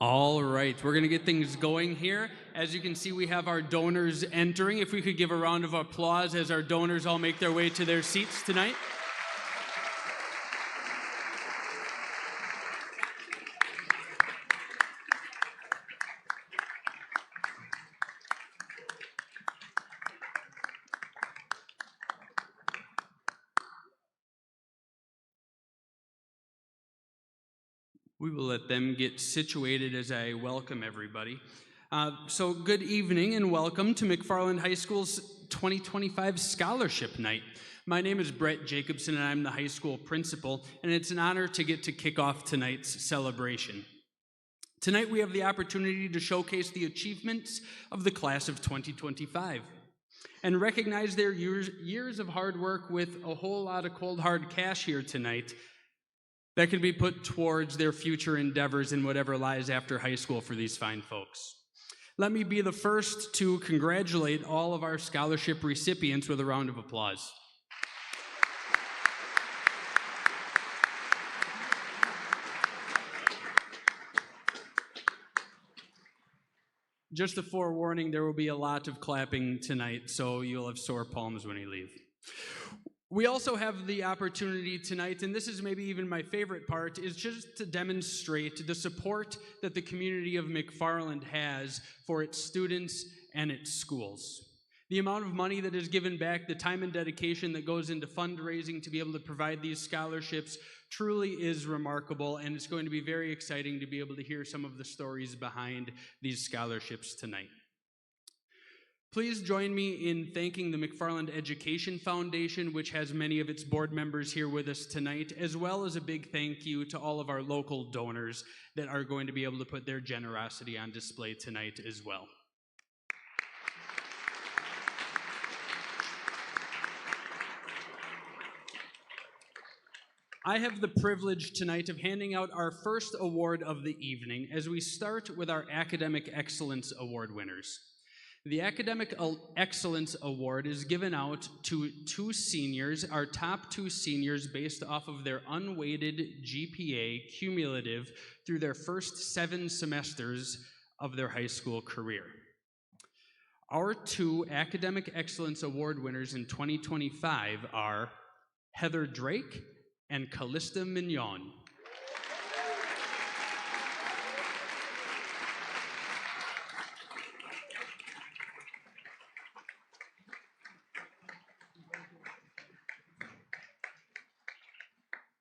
All right, we're going to get things going here. As you can see, we have our donors entering. If we could give a round of applause as our donors all make their way to their seats tonight. We will let them get situated as I welcome everybody. So good evening and welcome to McFarland High School's 2025 Scholarship Night. My name is Brett Jacobson and I'm the high school principal, and it's an honor to get to kick off tonight's celebration. Tonight we have the opportunity to showcase the achievements of the class of 2025 and recognize their years of hard work with a whole lot of cold hard cash here tonight that can be put towards their future endeavors in whatever lies after high school for these fine folks. Let me be the first to congratulate all of our scholarship recipients with a round of applause. Just a forewarning, there will be a lot of clapping tonight, so you'll have sore palms when you leave. We also have the opportunity tonight, and this is maybe even my favorite part, is just to demonstrate the support that the community of McFarland has for its students and its schools. The amount of money that is given back, the time and dedication that goes into fundraising to be able to provide these scholarships truly is remarkable, and it's going to be very exciting to be able to hear some of the stories behind these scholarships tonight. Please join me in thanking the McFarland Education Foundation, which has many of its board members here with us tonight, as well as a big thank you to all of our local donors that are going to be able to put their generosity on display tonight as well. I have the privilege tonight of handing out our first award of the evening as we start with our Academic Excellence Award winners. The Academic Excellence Award is given out to two seniors, our top two seniors, based off of their unweighted GPA cumulative through their first 7 semesters of their high school career. Our two Academic Excellence Award winners in 2025 are Heather Drake and Callista Mignon.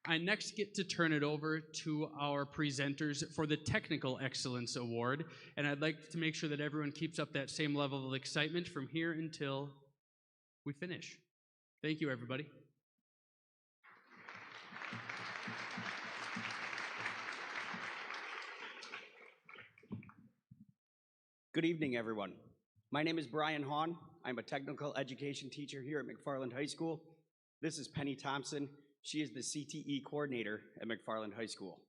I next get to turn it over to our presenters for the Technical Excellence Award, and I'd like to make sure that everyone keeps up that same level of excitement from here until we finish. Thank you, everybody. Good evening, everyone. My name is Brian Hahn. I'm a technical education teacher here at McFarland High School. This is Penny Thompson. She is the CTE coordinator at McFarland High School.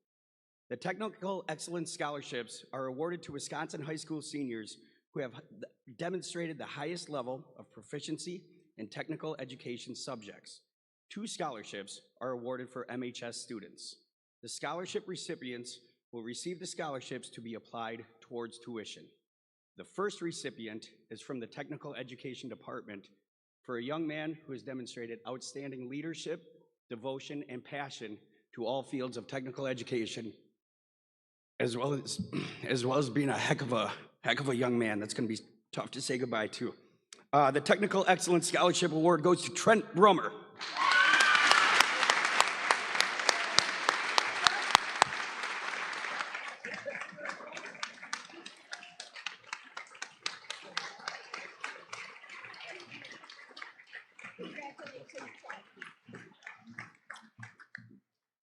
The Technical Excellence Scholarships are awarded to Wisconsin high school seniors who have demonstrated the highest level of proficiency in technical education subjects. 2 scholarships are awarded for MHS students. The scholarship recipients will receive the scholarships to be applied towards tuition. The first recipient is from the Technical Education Department for a young man who has demonstrated outstanding leadership, devotion, and passion to all fields of technical education, as well as being a heck of a young man. That's going to be tough to say goodbye to. The Technical Excellence Scholarship Award goes to Trent Brummer.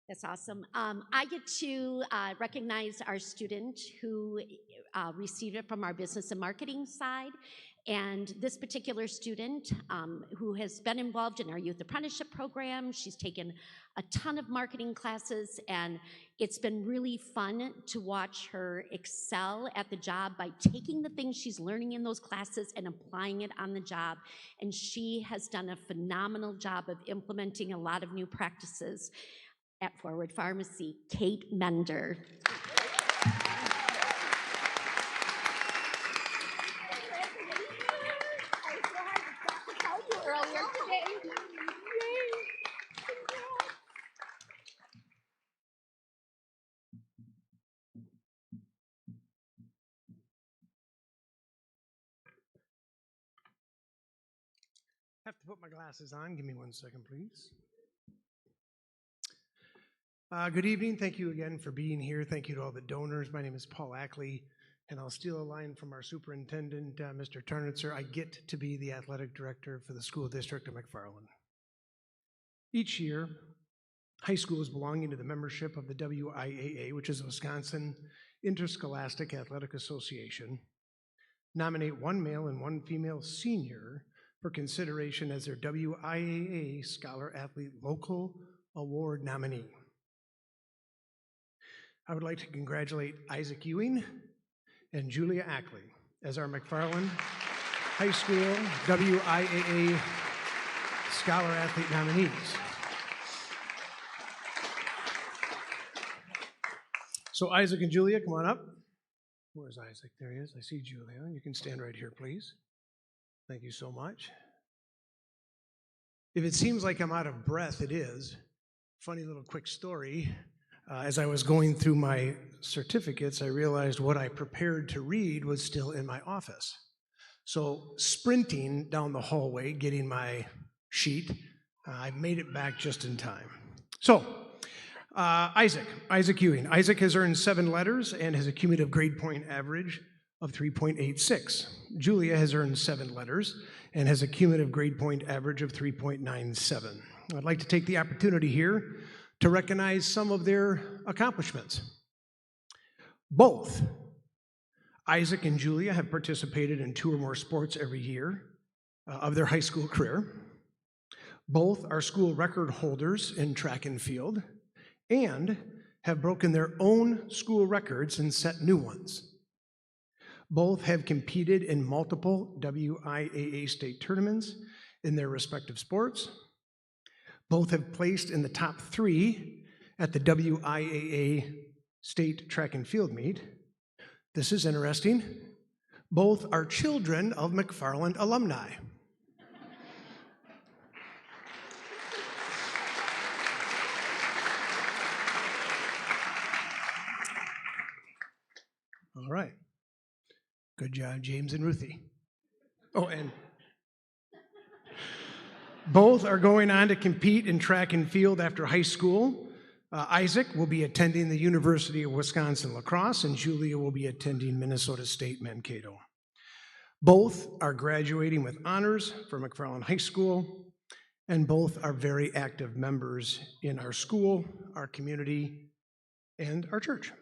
That's awesome. I get to recognize our student who received it from our business and marketing side. And this particular student who has been involved in our youth apprenticeship program, she's taken a ton of marketing classes, and it's been really fun to watch her excel at the job by taking the things she's learning in those classes and applying it on the job. And she has done a phenomenal job of implementing a lot of new practices at Forward Pharmacy. Kate Mender. have to put my glasses on. Give me 1 second, please. Good evening. Thank you again for being here. Thank you to all the donors. My name is Paul Ackley, and I'll steal a line from our superintendent, Mr. Tarnitzer. I get to be the athletic director for the school district of McFarland. Each year, high schools belonging to the membership of the WIAA, which is the Wisconsin Interscholastic Athletic Association, nominate one male and one female senior for consideration as their WIAA Scholar Athlete Local Award nominee. I would like to congratulate Isaac Ewing and Julia Ackley as our McFarland High School WIAA Scholar Athlete nominees. So Isaac and Julia, come on up. Where's Isaac? There he is. I see Julia. You can stand right here, please. Thank you so much. If it seems like I'm out of breath, it is. Funny little quick story. As I was going through my certificates, I realized what I prepared to read was still in my office. So sprinting down the hallway, getting my sheet, I made it back just in time. So, Isaac Ewing. Isaac has earned 7 letters and has a cumulative grade point average of 3.86. Julia has earned 7 letters and has a cumulative grade point average of 3.97. I'd like to take the opportunity here to recognize some of their accomplishments. Both Isaac and Julia have participated in 2 or more sports every year of their high school career. Both are school record holders in track and field and have broken their own school records and set new ones. Both have competed in multiple WIAA state tournaments in their respective sports. Both have placed in the top 3 at the WIAA state track and field meet. This is interesting. Both are children of McFarland alumni. All right. Good job, James and Ruthie. Oh, and both are going on to compete in track and field after high school. Isaac will be attending the University of Wisconsin-La Crosse, and Julia will be attending Minnesota State Mankato. Both are graduating with honors from McFarland High School, and both are very active members in our school, our community, and our church.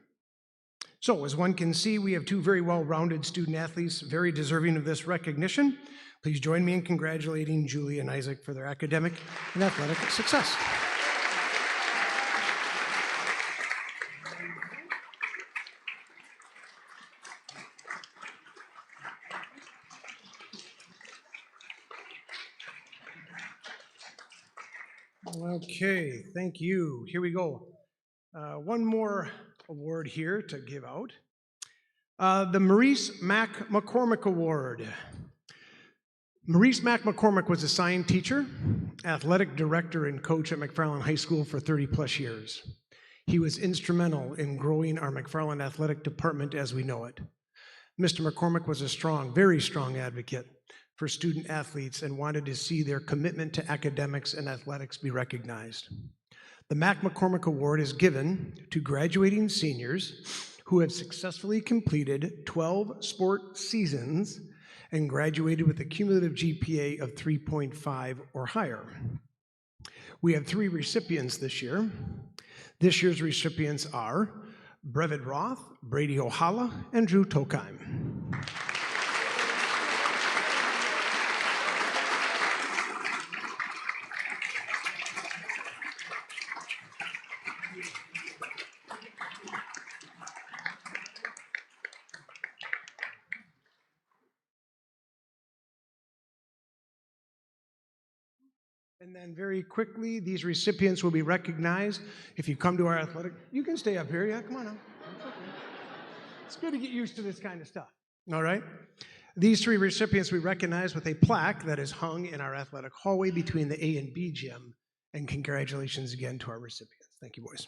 So, as one can see, we have 2 very well-rounded student athletes, very deserving of this recognition. Please join me in congratulating Julie and Isaac for their academic and athletic success. Okay, thank you. Here we go. One more award here to give out. The Maurice Mac McCormick Award. Maurice Mac McCormick was a science teacher, athletic director, and coach at McFarland High School for 30 plus years. He was instrumental in growing our McFarland athletic department as we know it. Mr. McCormick was a strong, very strong advocate for student athletes and wanted to see their commitment to academics and athletics be recognized. The Mac McCormick Award is given to graduating seniors who have successfully completed 12 sport seasons and graduated with a cumulative GPA of 3.5 or higher. We have 3 recipients this year. This year's recipients are Brevid Roth, Brady Ohala, and Drew Tokheim. And then very quickly, these recipients will be recognized. If you come to our athletic, you can stay up here. Yeah, come on up. It's good to get used to this kind of stuff. All right? These 3 recipients we recognize with a plaque that is hung in our athletic hallway between the A and B gym. And congratulations again to our recipients. Thank you, boys.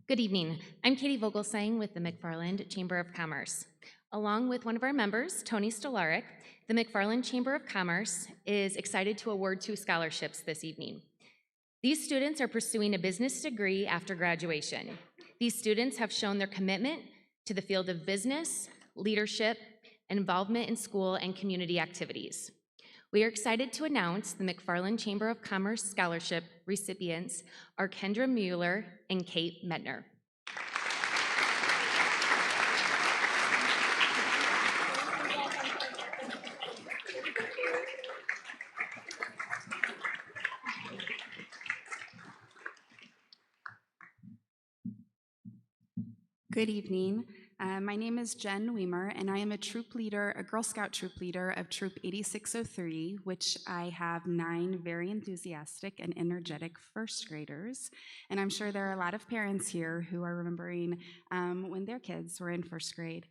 Good evening. I'm Katie Vogelsang with the McFarland Chamber of Commerce. Along with one of our members, Tony Stolaric, the McFarland Chamber of Commerce is excited to award 2 scholarships this evening. These students are pursuing a business degree after graduation. These students have shown their commitment to the field of business, leadership, and involvement in school and community activities. We are excited to announce the McFarland Chamber of Commerce Scholarship recipients are Kendra Mueller and Kate Medner. Good evening. My name is Jen Weimer, and I am a troop leader, a Girl Scout troop leader of Troop 8603, which I have 9 very enthusiastic and energetic first graders. And I'm sure there are a lot of parents here who are remembering when their kids were in first grade.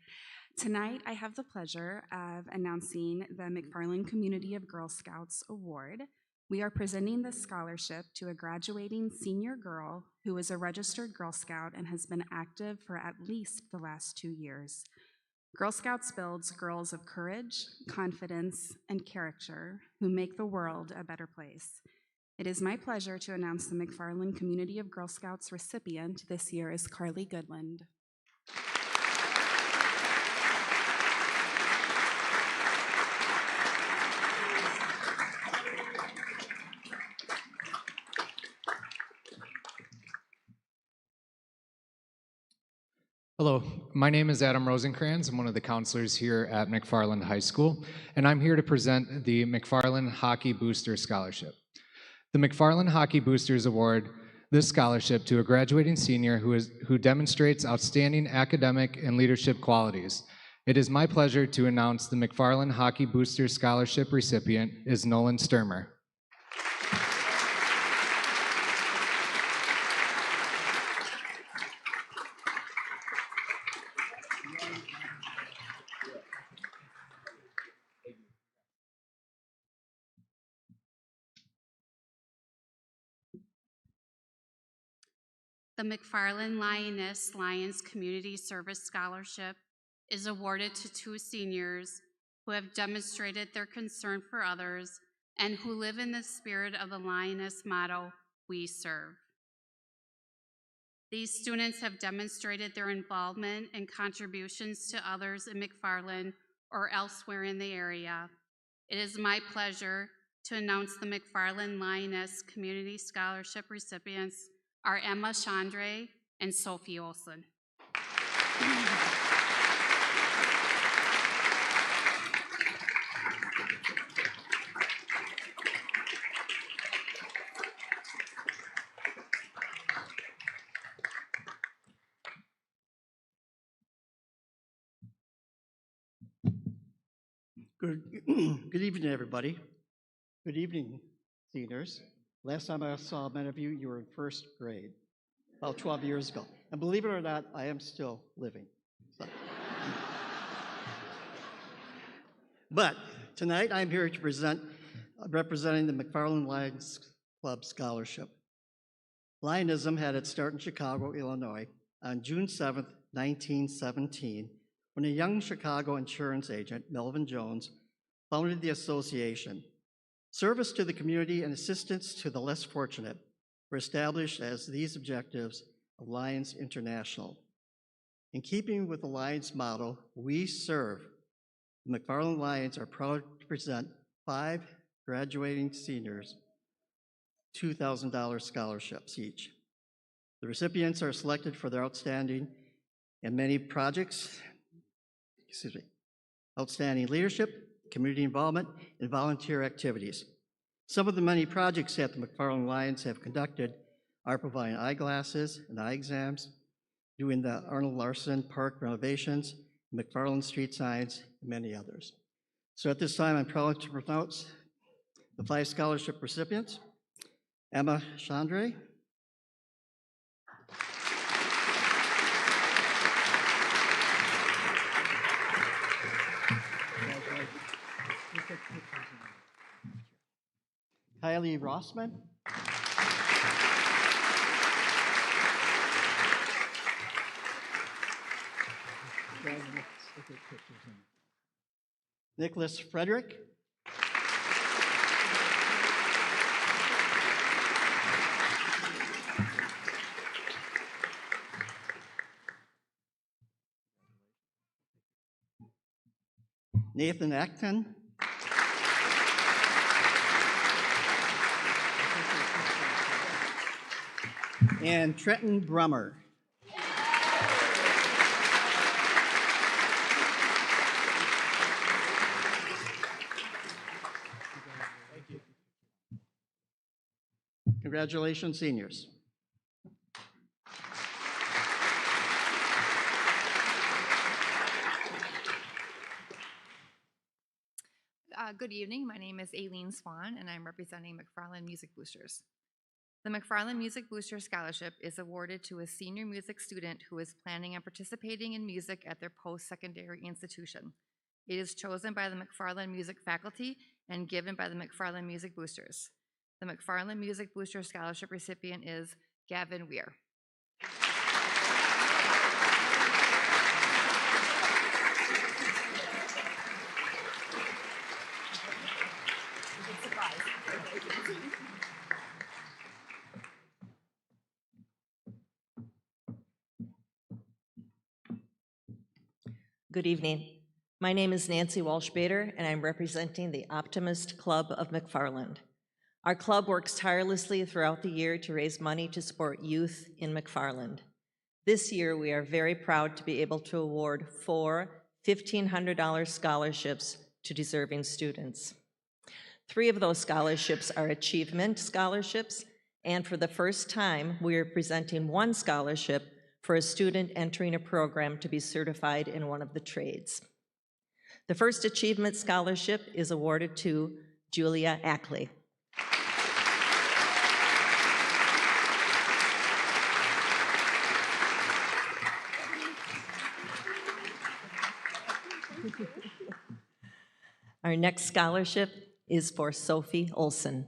Tonight, I have the pleasure of announcing the McFarland Community of Girl Scouts Award. We are presenting this scholarship to a graduating senior girl who is a registered Girl Scout and has been active for at least the last 2 years. Girl Scouts builds girls of courage, confidence, and character who make the world a better place. It is my pleasure to announce the McFarland Community of Girl Scouts recipient this year is Carly Goodland. Hello, my name is Adam Rosencrans. I'm one of the counselors here at McFarland High School, and I'm here to present the McFarland Hockey Booster Scholarship. The McFarland Hockey Boosters award this scholarship to a graduating senior who demonstrates outstanding academic and leadership qualities. It is my pleasure to announce the McFarland Hockey Booster Scholarship recipient is Nolan Sturmer. The McFarland Lions Community Service Scholarship is awarded to 2 seniors who have demonstrated their concern for others and who live in the spirit of the Lioness motto, "We serve." These students have demonstrated their involvement and contributions to others in McFarland or elsewhere in the area. It is my pleasure to announce the McFarland Lioness Community Scholarship recipients are Emma Chandre and Sophie Olson. Good evening, everybody. Good evening, seniors. Last time I saw many of you, you were in first grade, about 12 years ago. And believe it or not, I am still living. So. But tonight, I'm here to representing the McFarland Lions Club Scholarship. Lionism had its start in Chicago, Illinois, on June 7th, 1917, when a young Chicago insurance agent, Melvin Jones, founded the association. Service to the community and assistance to the less fortunate were established as these objectives of Lions International. In keeping with the Lions motto, "We serve," the McFarland Lions are proud to present 5 graduating seniors $2,000 scholarships each. The recipients are selected for their outstanding outstanding leadership, community involvement, and volunteer activities. Some of the many projects that the McFarland Lions have conducted are providing eyeglasses and eye exams, doing the Arnold Larson Park renovations, McFarland street signs, and many others. So at this time, I'm proud to pronounce the 5 scholarship recipients: Emma Chandre, Kylie Rossman, Nicholas Frederick. Nathan Acton. And Trenton Brummer. Congratulations, seniors. Good evening. My name is Aileen Swan, and I'm representing McFarland Music Boosters. The McFarland Music Booster Scholarship is awarded to a senior music student who is planning on participating in music at their post-secondary institution. It is chosen by the McFarland Music faculty and given by the McFarland Music Boosters. The McFarland Music Booster Scholarship recipient is Gavin Weir. Good evening. My name is Nancy Walsh-Bader, and I'm representing the Optimist Club of McFarland. Our club works tirelessly throughout the year to raise money to support youth in McFarland. This year, we are very proud to be able to award 4 $1,500 scholarships to deserving students. 3 of those scholarships are achievement scholarships, and for the first time, we are presenting 1 scholarship for a student entering a program to be certified in one of the trades. The first achievement scholarship is awarded to Julia Ackley. Our next scholarship is for Sophie Olson.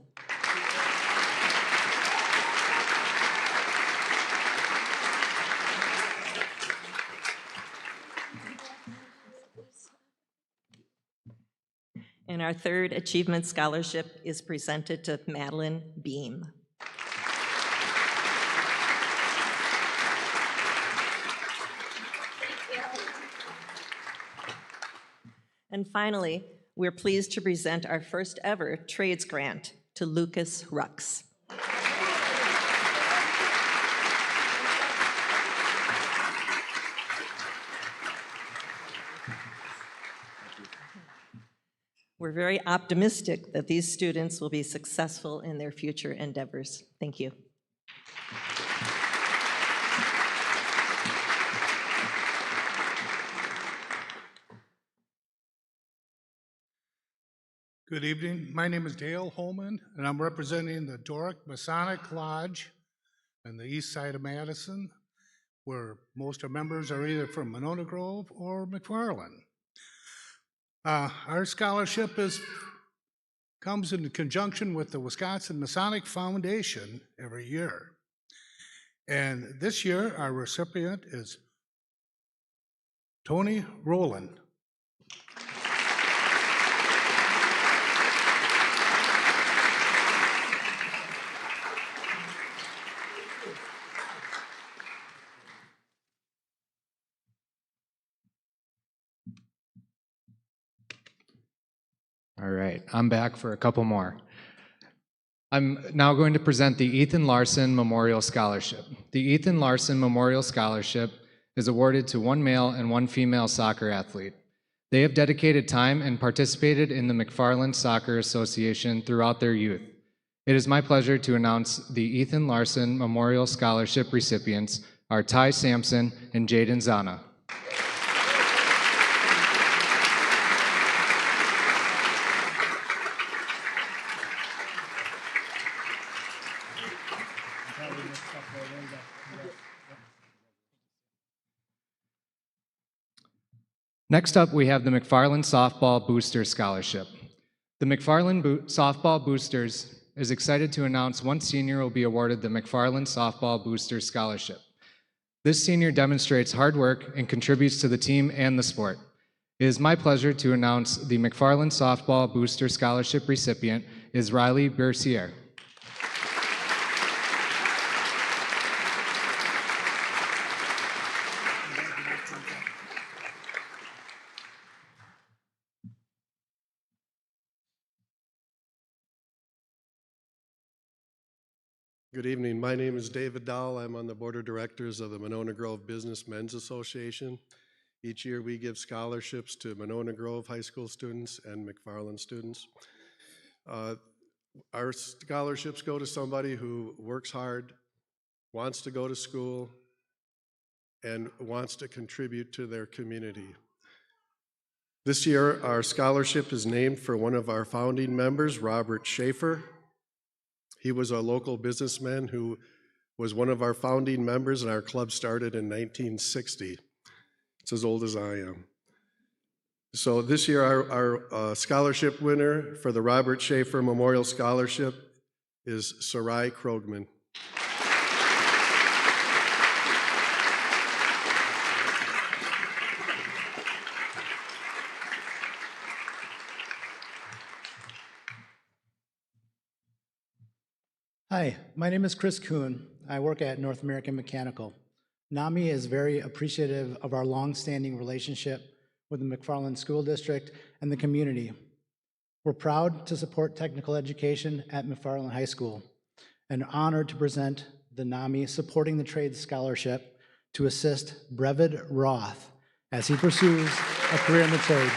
And our third achievement scholarship is presented to Madeline Beam. And finally, we're pleased to present our first ever trades grant to Lucas Rux. We're very optimistic that these students will be successful in their future endeavors. Thank you. Good evening. My name is Dale Holman, and I'm representing the Doric Masonic Lodge on the east side of Madison, where most of our members are either from Monona Grove or McFarland. Our scholarship comes in conjunction with the Wisconsin Masonic Foundation every year. And this year, our recipient is Tony Rowland. All right, I'm back for a couple more. I'm now going to present the Ethan Larson Memorial Scholarship. The Ethan Larson Memorial Scholarship is awarded to 1 male and 1 female soccer athlete. They have dedicated time and participated in the McFarland Soccer Association throughout their youth. It is my pleasure to announce the Ethan Larson Memorial Scholarship recipients are Ty Sampson and Jaden Zana. Next up, we have the McFarland Softball Booster Scholarship. The McFarland Softball Boosters is excited to announce 1 senior will be awarded the McFarland Softball Booster Scholarship. This senior demonstrates hard work and contributes to the team and the sport. It is my pleasure to announce the McFarland Softball Booster Scholarship recipient is Riley Bercier. Good evening. My name is David Dowell. I'm on the board of directors of the Monona Grove Business Men's Association. Each year we give scholarships to Monona Grove high school students and McFarland students. Our scholarships go to somebody who works hard, wants to go to school, and wants to contribute to their community. This year, our scholarship is named for one of our founding members, Robert Schaefer. He was a local businessman who was one of our founding members, and our club started in 1960. It's as old as I am. So this year, our scholarship winner for the Robert Schaefer Memorial Scholarship is Sarai Krogman. Hi, my name is Chris Kuhn. I work at North American Mechanical. NAMI is very appreciative of our long-standing relationship with the McFarland School District and the community. We're proud to support technical education at McFarland High School and honored to present the NAMI Supporting the Trades Scholarship to assist Brevid Roth as he pursues a career in the trades.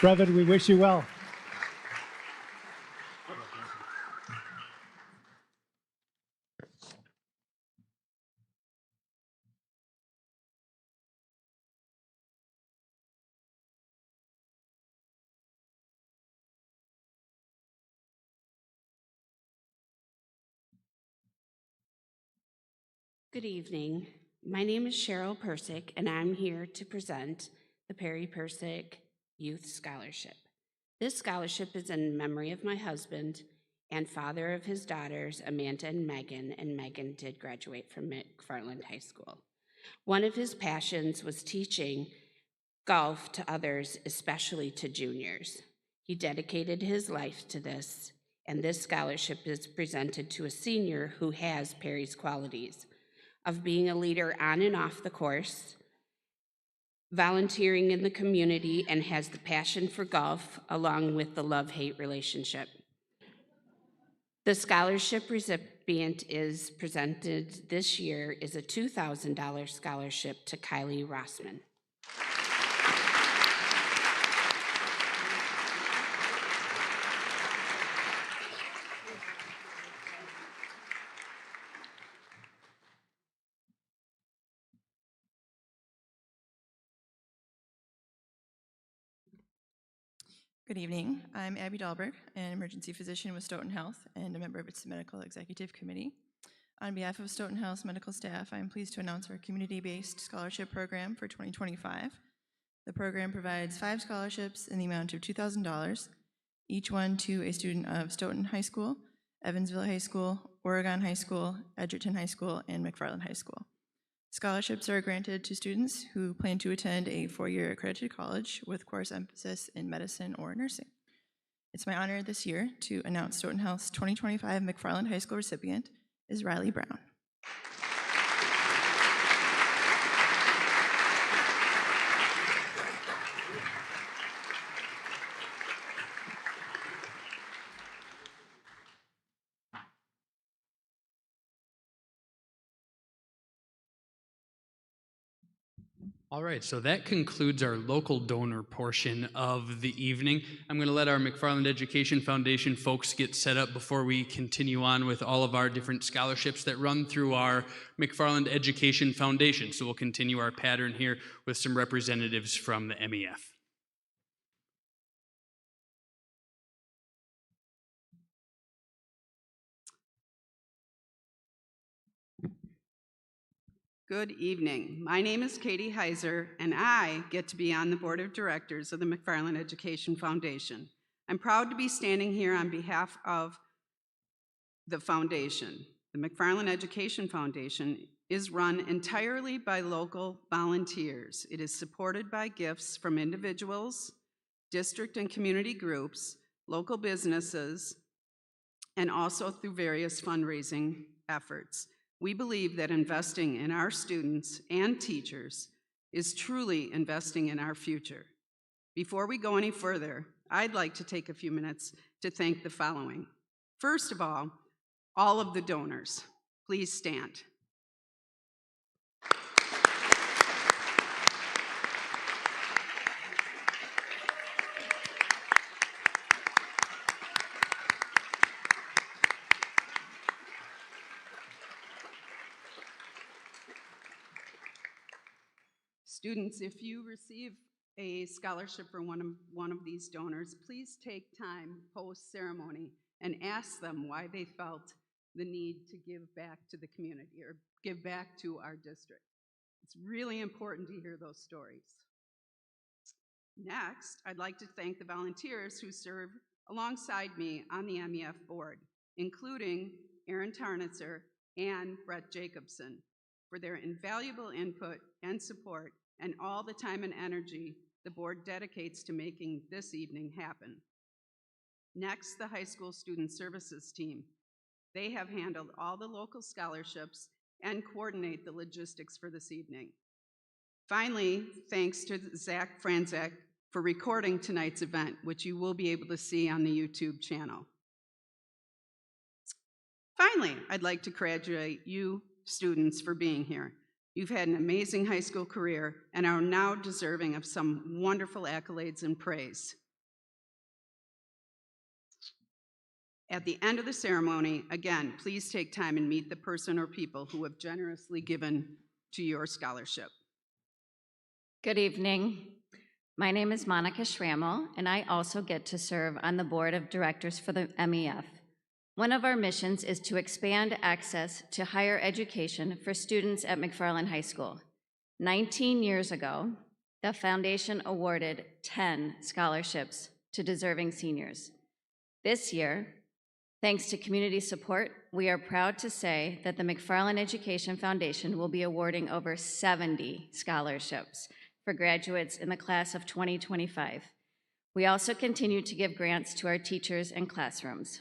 Brevid, we wish you well. Good evening. My name is Cheryl Persick, and I'm here to present the Perry Persick Youth Scholarship. This scholarship is in memory of my husband and father of his daughters, Amanda and Megan did graduate from McFarland High School. One of his passions was teaching golf to others, especially to juniors. He dedicated his life to this, and this scholarship is presented to a senior who has Perry's qualities of being a leader on and off the course, volunteering in the community, and has the passion for golf along with the love-hate relationship. The scholarship recipient is presented this year is a $2,000 scholarship to Kylie Rossman. Good evening. I'm Abby Dahlberg, an emergency physician with Stoughton Health and a member of its medical executive committee. On behalf of Stoughton Health's medical staff, I'm pleased to announce our community-based scholarship program for 2025. The program provides 5 scholarships in the amount of $2,000, each one to a student of Stoughton High School, Evansville High School, Oregon High School, Edgerton High School, and McFarland High School. Scholarships are granted to students who plan to attend a 4-year accredited college with course emphasis in medicine or nursing. It's my honor this year to announce Stoughton Health's 2025 McFarland High School recipient is Riley Brown. All right, so that concludes our local donor portion of the evening. I'm going to let our McFarland Education Foundation folks get set up before we continue on with all of our different scholarships that run through our McFarland Education Foundation. So we'll continue our pattern here with some representatives from the MEF. Good evening. My name is Katie Heiser, and I get to be on the board of directors of the McFarland Education Foundation. I'm proud to be standing here on behalf of the foundation. The McFarland Education Foundation is run entirely by local volunteers. It is supported by gifts from individuals, district and community groups, local businesses, and also through various fundraising efforts. We believe that investing in our students and teachers is truly investing in our future. Before we go any further, I'd like to take a few minutes to thank the following. First of all of the donors. Please stand. Students, if you receive a scholarship from one of these donors, please take time post-ceremony and ask them why they felt the need to give back to the community or give back to our district. It's really important to hear those stories. Next, I'd like to thank the volunteers who serve alongside me on the MEF board, including Aaron Tarnitzer and Brett Jacobson, for their invaluable input and support and all the time and energy the board dedicates to making this evening happen. Next, the high school student services team. They have handled all the local scholarships and coordinate the logistics for this evening. Finally, thanks to Zach Franzak for recording tonight's event, which you will be able to see on the YouTube channel. Finally, I'd like to congratulate you students for being here. You've had an amazing high school career and are now deserving of some wonderful accolades and praise. At the end of the ceremony, again, please take time and meet the person or people who have generously given to your scholarship. Good evening. My name is Monica Schrammel, and I also get to serve on the board of directors for the MEF. One of our missions is to expand access to higher education for students at McFarland High School. 19 years ago, the foundation awarded 10 scholarships to deserving seniors. This year, thanks to community support, we are proud to say that the McFarland Education Foundation will be awarding over 70 scholarships for graduates in the class of 2025. We also continue to give grants to our teachers and classrooms.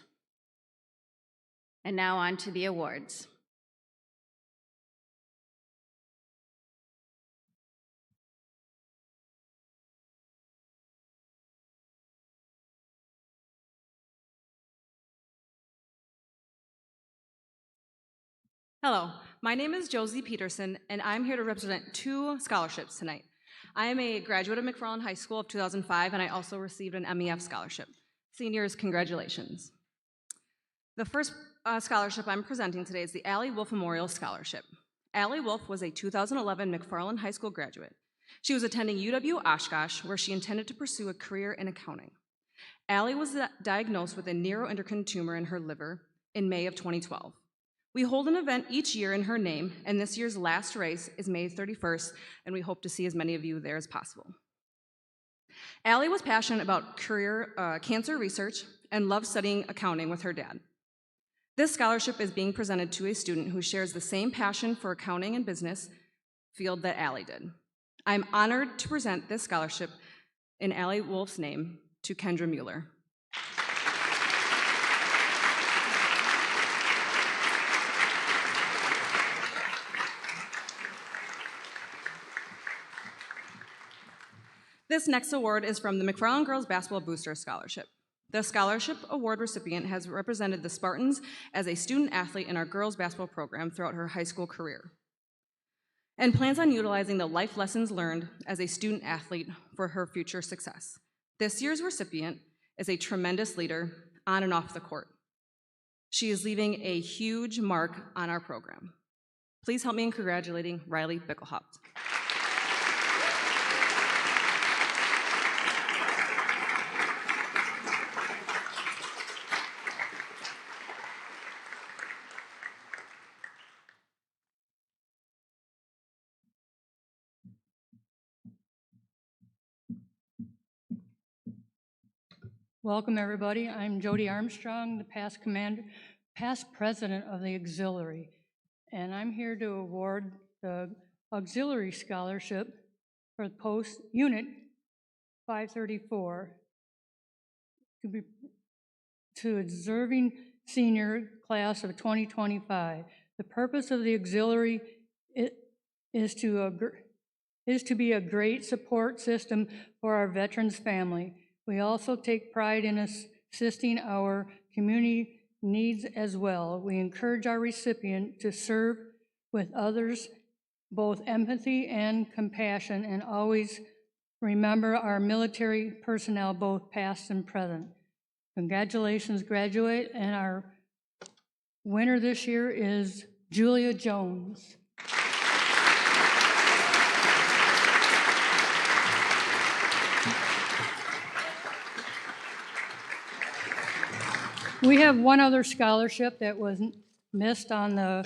And now on to the awards. Hello, my name is Josie Peterson, and I'm here to represent 2 scholarships tonight. I am a graduate of McFarland High School of 2005, and I also received an MEF scholarship. Seniors, congratulations. The first scholarship I'm presenting today is the Allie Wolf Memorial Scholarship. Allie Wolf was a 2011 McFarland High School graduate. She was attending UW Oshkosh, where she intended to pursue a career in accounting. Allie was diagnosed with a neuroendocrine tumor in her liver in May of 2012. We hold an event each year in her name, and this year's last race is May 31st, and we hope to see as many of you there as possible. Allie was passionate about cancer research and loved studying accounting with her dad. This scholarship is being presented to a student who shares the same passion for accounting and business field that Allie did. I'm honored to present this scholarship in Allie Wolf's name to Kendra Mueller. This next award is from the McFarland Girls Basketball Booster Scholarship. The scholarship award recipient has represented the Spartans as a student athlete in our girls basketball program throughout her high school career, and plans on utilizing the life lessons learned as a student athlete for her future success. This year's recipient is a tremendous leader on and off the court. She is leaving a huge mark on our program. Please help me in congratulating Riley Bickelhaupt. Welcome, everybody. I'm Jody Armstrong, the past past president of the auxiliary, and I'm here to award the auxiliary scholarship for post unit 534 to a deserving senior class of 2025. The purpose of the auxiliary is to be a great support system for our veterans family. We also take pride in assisting our community needs as well. We encourage our recipient to serve with others, both empathy and compassion, and always remember our military personnel, both past and present. Congratulations, graduate, and our winner this year is Julia Jones. We have one other scholarship that was missed on the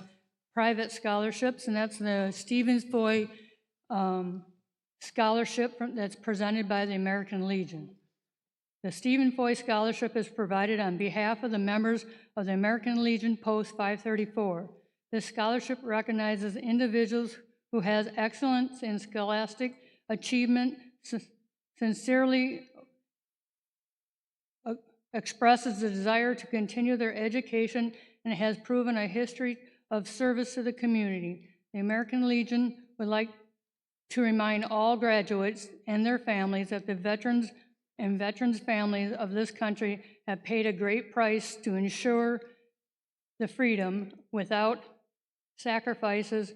private scholarships, and that's the Stevens Foy Scholarship that's presented by the American Legion. The Stephen Foy Scholarship is provided on behalf of the members of the American Legion Post 534. This scholarship recognizes individuals who has excellence in scholastic achievement, sincerely expresses the desire to continue their education, and has proven a history of service to the community. The American Legion would like to remind all graduates and their families that the veterans and veterans' families of this country have paid a great price to ensure the freedom. Without sacrifices,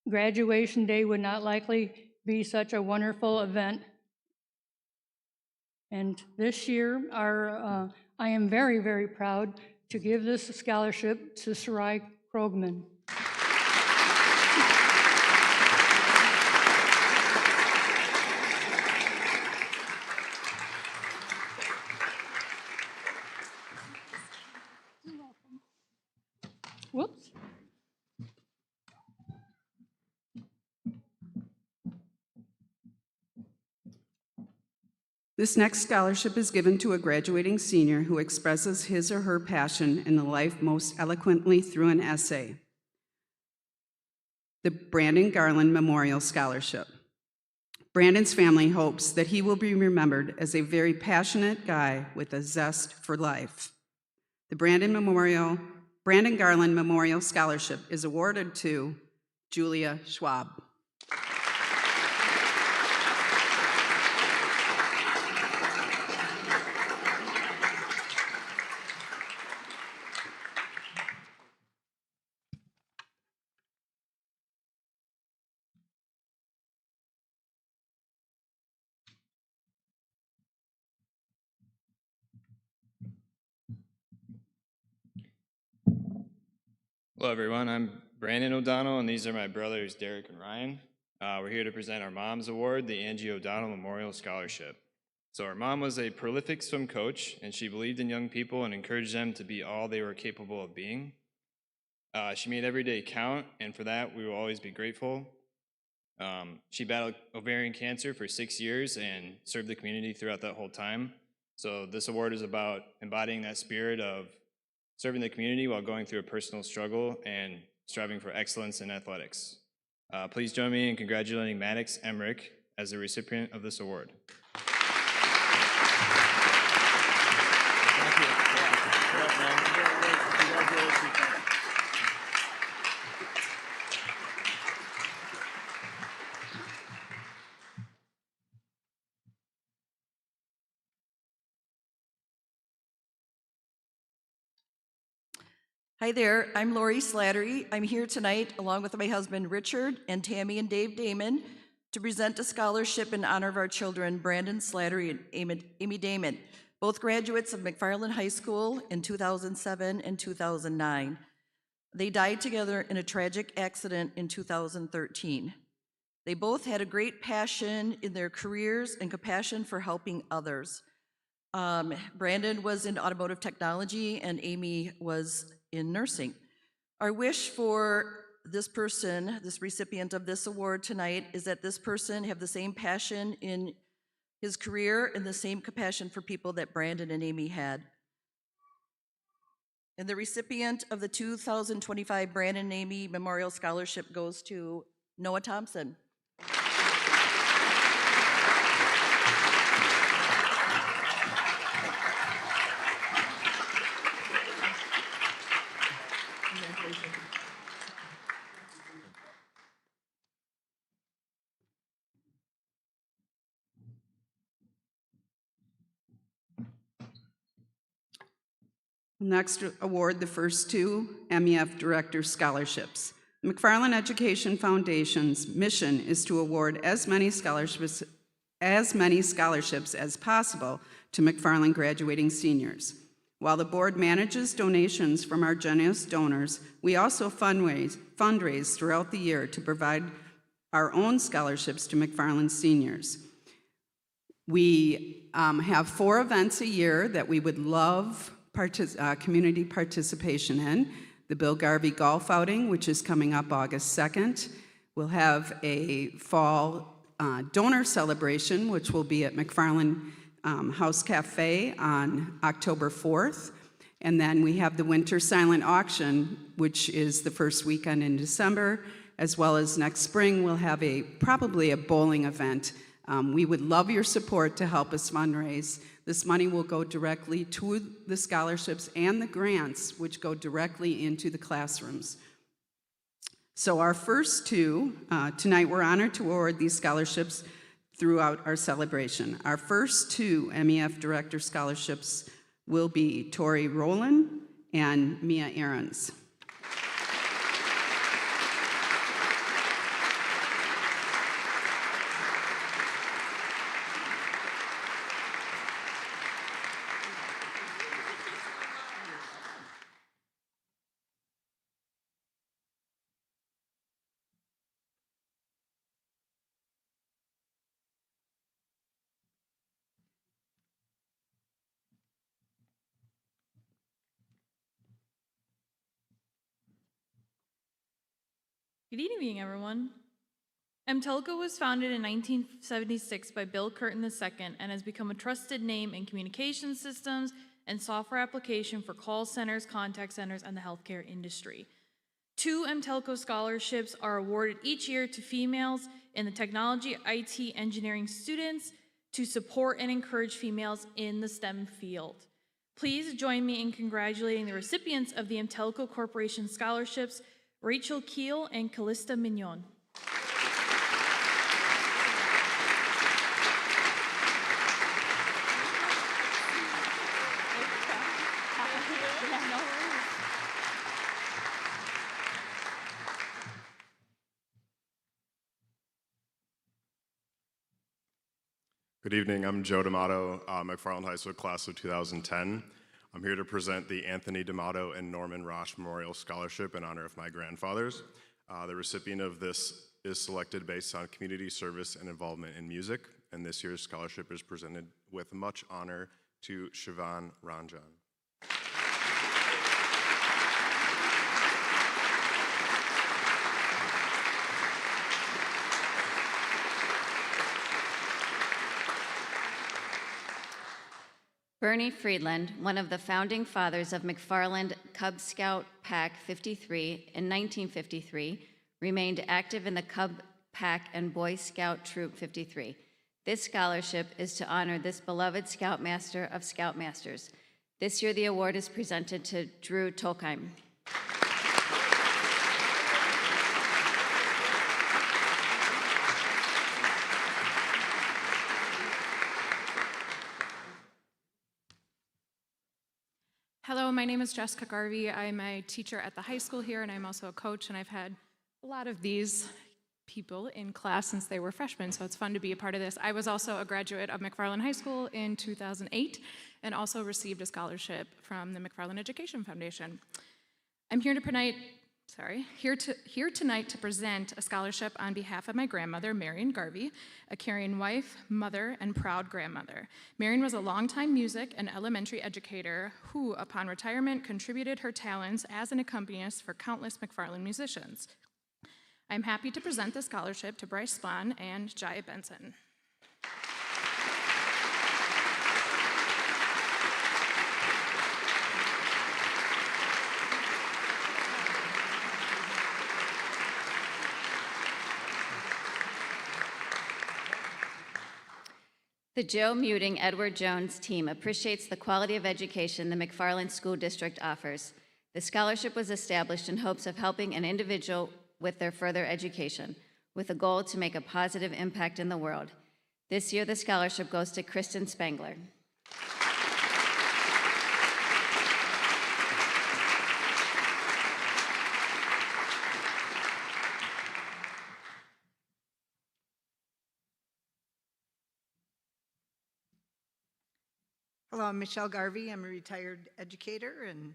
graduation day would not likely be such a wonderful event. And this year, I am very, very proud to give this scholarship to Sarai Krogman. Whoops. This next scholarship is given to a graduating senior who expresses his or her passion in the life most eloquently through an essay. The Brandon Garland Memorial Scholarship. Brandon's family hopes that he will be remembered as a very passionate guy with a zest for life. The Brandon Garland Memorial Scholarship is awarded to Julia Schwab. Hello, everyone. I'm Brandon O'Donnell, and these are my brothers, Derek and Ryan. We're here to present our mom's award, the Angie O'Donnell Memorial Scholarship. So our mom was a prolific swim coach, and she believed in young people and encouraged them to be all they were capable of being. She made every day count, and for that, we will always be grateful. She battled ovarian cancer for 6 years and served the community throughout that whole time. So this award is about embodying that spirit of serving the community while going through a personal struggle and striving for excellence in athletics. Please join me in congratulating Maddox Emmerich as the recipient of this award. Hi there, I'm Lori Slattery. I'm here tonight along with my husband Richard and Tammy and Dave Damon to present a scholarship in honor of our children, Brandon Slattery and Amy Damon, both graduates of McFarland High School in 2007 and 2009. They died together in a tragic accident in 2013. They both had a great passion in their careers and compassion for helping others. Brandon was in automotive technology and Amy was in nursing. Our wish for this person, this recipient of this award tonight, is that this person have the same passion in his career and the same compassion for people that Brandon and Amy had. And the recipient of the 2025 Brandon Amy Memorial Scholarship goes to Noah Thompson. Next, award the first two MEF Director Scholarships. McFarland Education Foundation's mission is to award as many scholarships as possible to McFarland graduating seniors. While the board manages donations from our generous donors, we also fundraise throughout the year to provide our own scholarships to McFarland seniors. We have 4 events a year that we would love community participation in. The Bill Garvey Golf Outing, which is coming up August 2nd. We'll have a fall donor celebration, which will be at McFarland House Cafe on October 4th. And then we have the Winter Silent Auction, which is the first weekend in December, as well as next spring we'll have probably a bowling event. We would love your support to help us fundraise. This money will go directly to the scholarships and the grants, which go directly into the classrooms. So our first two, tonight we're honored to award these scholarships throughout our celebration. Our first two MEF Director Scholarships will be Tori Rowland and Mia Ahrens. Good evening, everyone. MTELCO was founded in 1976 by Bill Curtin II and has become a trusted name in communication systems and software application for call centers, contact centers, and the healthcare industry. 2 MTELCO scholarships are awarded each year to females in the technology, IT, engineering students to support and encourage females in the STEM field. Please join me in congratulating the recipients of the MTELCO Corporation scholarships, Rachel Keel and Callista Mignon. Good evening, I'm Joe D'Amato, McFarland High School class of 2010. I'm here to present the Anthony D'Amato and Norman Rosh Memorial Scholarship in honor of my grandfathers. The recipient of this is selected based on community service and involvement in music, and this year's scholarship is presented with much honor to Siobhan Ranjan. Bernie Friedland, one of the founding fathers of McFarland Cub Scout Pack 53 in 1953, remained active in the Cub Pack and Boy Scout Troop 53. This scholarship is to honor this beloved Scoutmaster of Scoutmasters. This year, the award is presented to Drew Tolkheim. Hello, my name is Jessica Garvey. I'm a teacher at the high school here, and I'm also a coach, and I've had a lot of these people in class since they were freshmen, so it's fun to be a part of this. I was also a graduate of McFarland High School in 2008 and also received a scholarship from the McFarland Education Foundation. I'm here tonight to present a scholarship on behalf of my grandmother, Marion Garvey, a caring wife, mother, and proud grandmother. Marion was a longtime music and elementary educator who, upon retirement, contributed her talents as an accompanist for countless McFarland musicians. I'm happy to present the scholarship to Bryce Spahn and Jaya Benson. The Joe Muting Edward Jones team appreciates the quality of education the McFarland School District offers. The scholarship was established in hopes of helping an individual with their further education, with a goal to make a positive impact in the world. This year, the scholarship goes to Kristen Spangler. Hello, I'm Michelle Garvey. I'm a retired educator and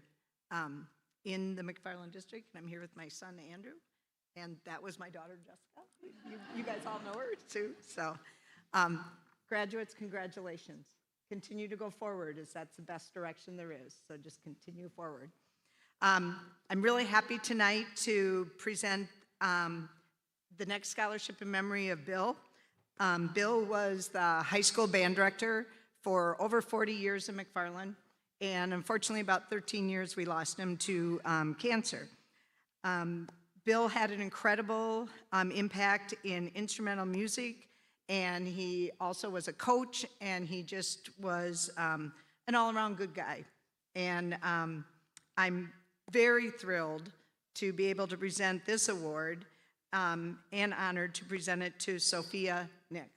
in the McFarland District, and I'm here with my son, Andrew, and that was my daughter, Jessica. You guys all know her, too. So graduates, congratulations. Continue to go forward, as that's the best direction there is, so just continue forward. I'm really happy tonight to present the next scholarship in memory of Bill. Bill was the high school band director for over 40 years in McFarland, and unfortunately about 13 years we lost him to cancer. Bill had an incredible impact in instrumental music, and he also was a coach, and he just was an all-around good guy. And I'm very thrilled to be able to present this award and honored to present it to Sophia Nix.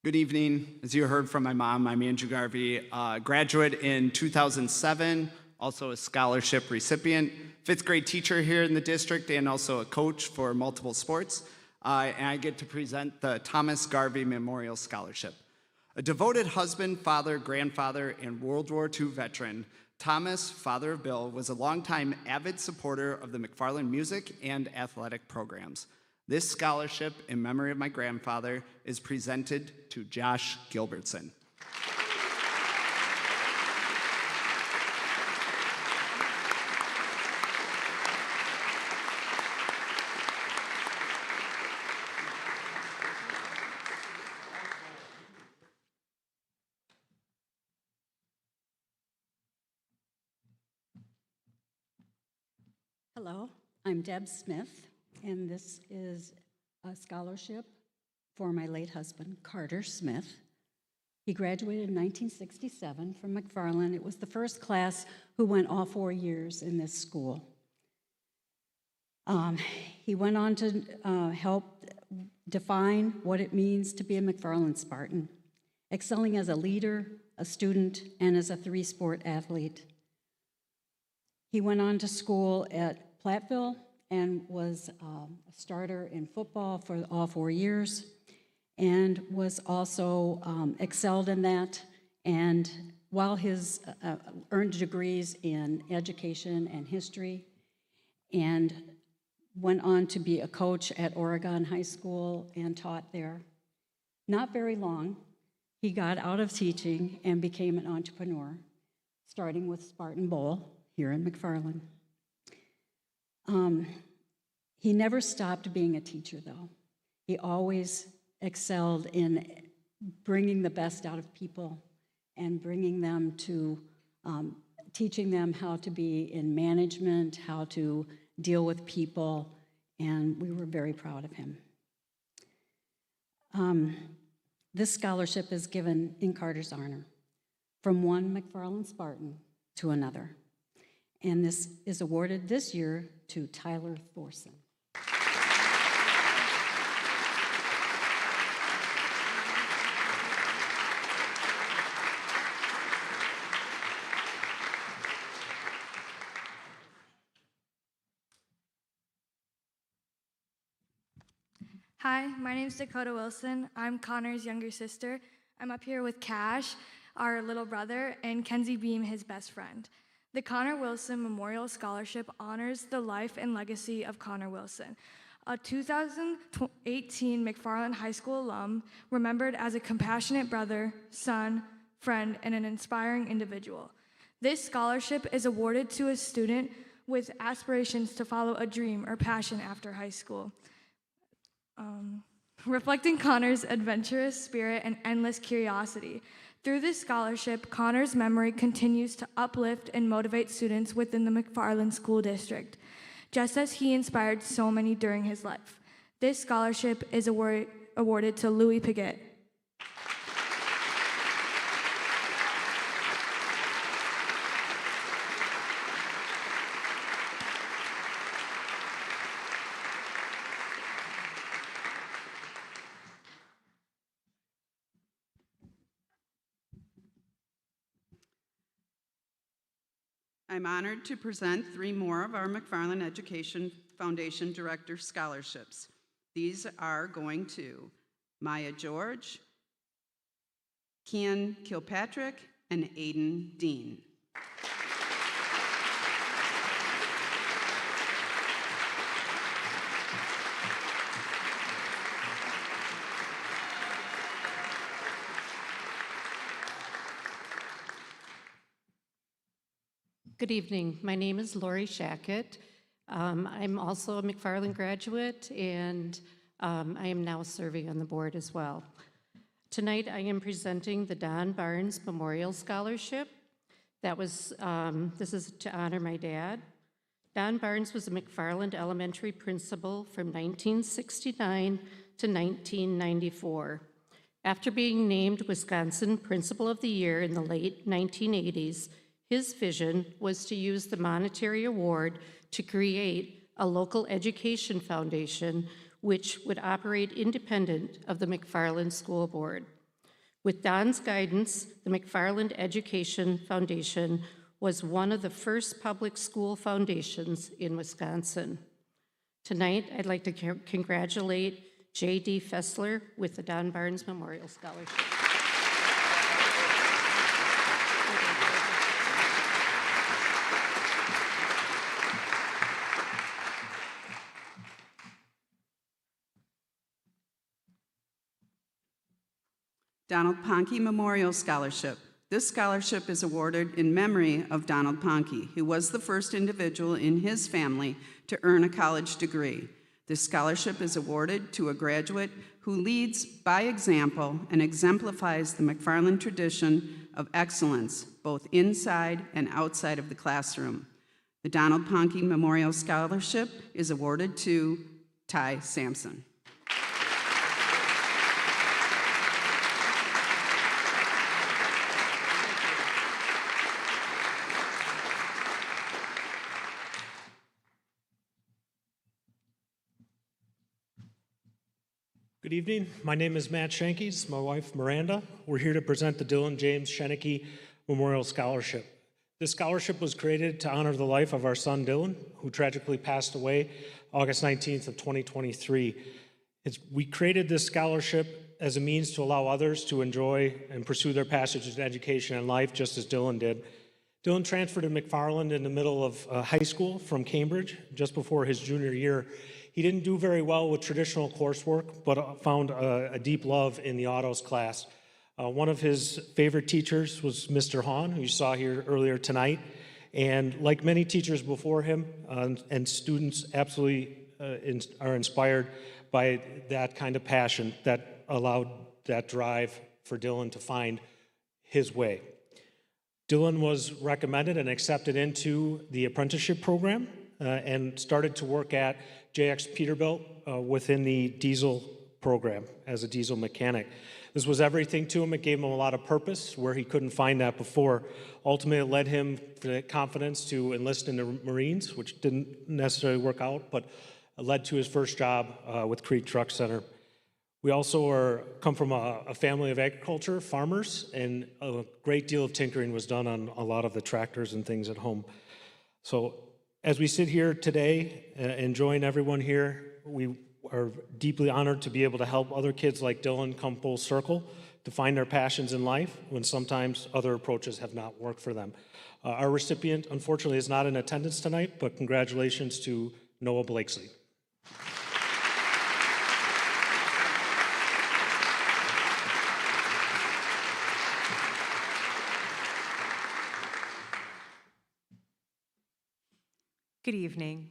Good evening. As you heard from my mom, I'm Andrew Garvey, graduate in 2007, also a scholarship recipient, fifth grade teacher here in the district, and also a coach for multiple sports. And I get to present the Thomas Garvey Memorial Scholarship. A devoted husband, father, grandfather, and World War II veteran, Thomas, father of Bill, was a longtime avid supporter of the McFarland music and athletic programs. This scholarship, in memory of my grandfather, is presented to Josh Gilbertson. Hello, I'm Deb Smith, and this is a scholarship for my late husband, Carter Smith. He graduated in 1967 from McFarland. It was the first class who went all 4 years in this school. He went on to help define what it means to be a McFarland Spartan, excelling as a leader, a student, and as a three-sport athlete. He went on to school at Platteville and was a starter in football for all 4 years, and was also excelled in that. And while his earned degrees in education and history, and went on to be a coach at Oregon High School and taught there. Not very long, he got out of teaching and became an entrepreneur, starting with Spartan Bowl here in McFarland. He never stopped being a teacher, though. He always excelled in bringing the best out of people and bringing them to, teaching them how to be in management, how to deal with people, and we were very proud of him. This scholarship is given in Carter's honor, from one McFarland Spartan to another. And this is awarded this year to Tyler Thorson. Hi, my name is Dakota Wilson. I'm Connor's younger sister. I'm up here with Cash, our little brother, and Kenzie Beam, his best friend. The Connor Wilson Memorial Scholarship honors the life and legacy of Connor Wilson, a 2018 McFarland High School alum, remembered as a compassionate brother, son, friend, and an inspiring individual. This scholarship is awarded to a student with aspirations to follow a dream or passion after high school. reflecting Connor's adventurous spirit and endless curiosity. Through this scholarship, Connor's memory continues to uplift and motivate students within the McFarland School District, just as he inspired so many during his life. This scholarship is awarded to Louis Piggott. I'm honored to present 3 more of our McFarland Education Foundation Director Scholarships. These are going to Maya George, Kian Kilpatrick, and Aiden Dean. Good evening. My name is Lori Shackett. I'm also a McFarland graduate, and I am now serving on the board as well. Tonight, I am presenting the Don Barnes Memorial Scholarship. This is to honor my dad. Don Barnes was a McFarland Elementary principal from 1969 to 1994. After being named Wisconsin Principal of the Year in the late 1980s, his vision was to use the monetary award to create a local education foundation which would operate independent of the McFarland School Board. With Don's guidance, the McFarland Education Foundation was one of the first public school foundations in Wisconsin. Tonight, I'd like to congratulate J.D. Fessler with the Don Barnes Memorial Scholarship. Donald Ponke Memorial Scholarship. This scholarship is awarded in memory of Donald Ponke, who was the first individual in his family to earn a college degree. This scholarship is awarded to a graduate who leads by example and exemplifies the McFarland tradition of excellence, both inside and outside of the classroom. The Donald Ponke Memorial Scholarship is awarded to Ty Sampson. Good evening. My name is Matt Schenkes. My wife, Miranda. We're here to present the Dylan James Sheneke Memorial Scholarship. This scholarship was created to honor the life of our son, Dylan, who tragically passed away August 19th of 2023. We created this scholarship as a means to allow others to enjoy and pursue their passages in education and life, just as Dylan did. Dylan transferred to McFarland in the middle of high school from Cambridge, just before his junior year. He didn't do very well with traditional coursework, but found a deep love in the autos class. One of his favorite teachers was Mr. Hahn, who you saw here earlier tonight. And like many teachers before him, and students absolutely are inspired by that kind of passion that allowed that drive for Dylan to find his way. Dylan was recommended and accepted into the apprenticeship program and started to work at JX Peterbilt within the diesel program as a diesel mechanic. This was everything to him. It gave him a lot of purpose where he couldn't find that before. Ultimately, it led him to the confidence to enlist in the Marines, which didn't necessarily work out, but led to his first job with Creek Truck Center. We also come from a family of agriculture, farmers, and a great deal of tinkering was done on a lot of the tractors and things at home. So as we sit here today and join everyone here, we are deeply honored to be able to help other kids like Dylan come full circle to find their passions in life when sometimes other approaches have not worked for them. Our recipient, unfortunately, is not in attendance tonight, but congratulations to Noah Blakesley. Good evening.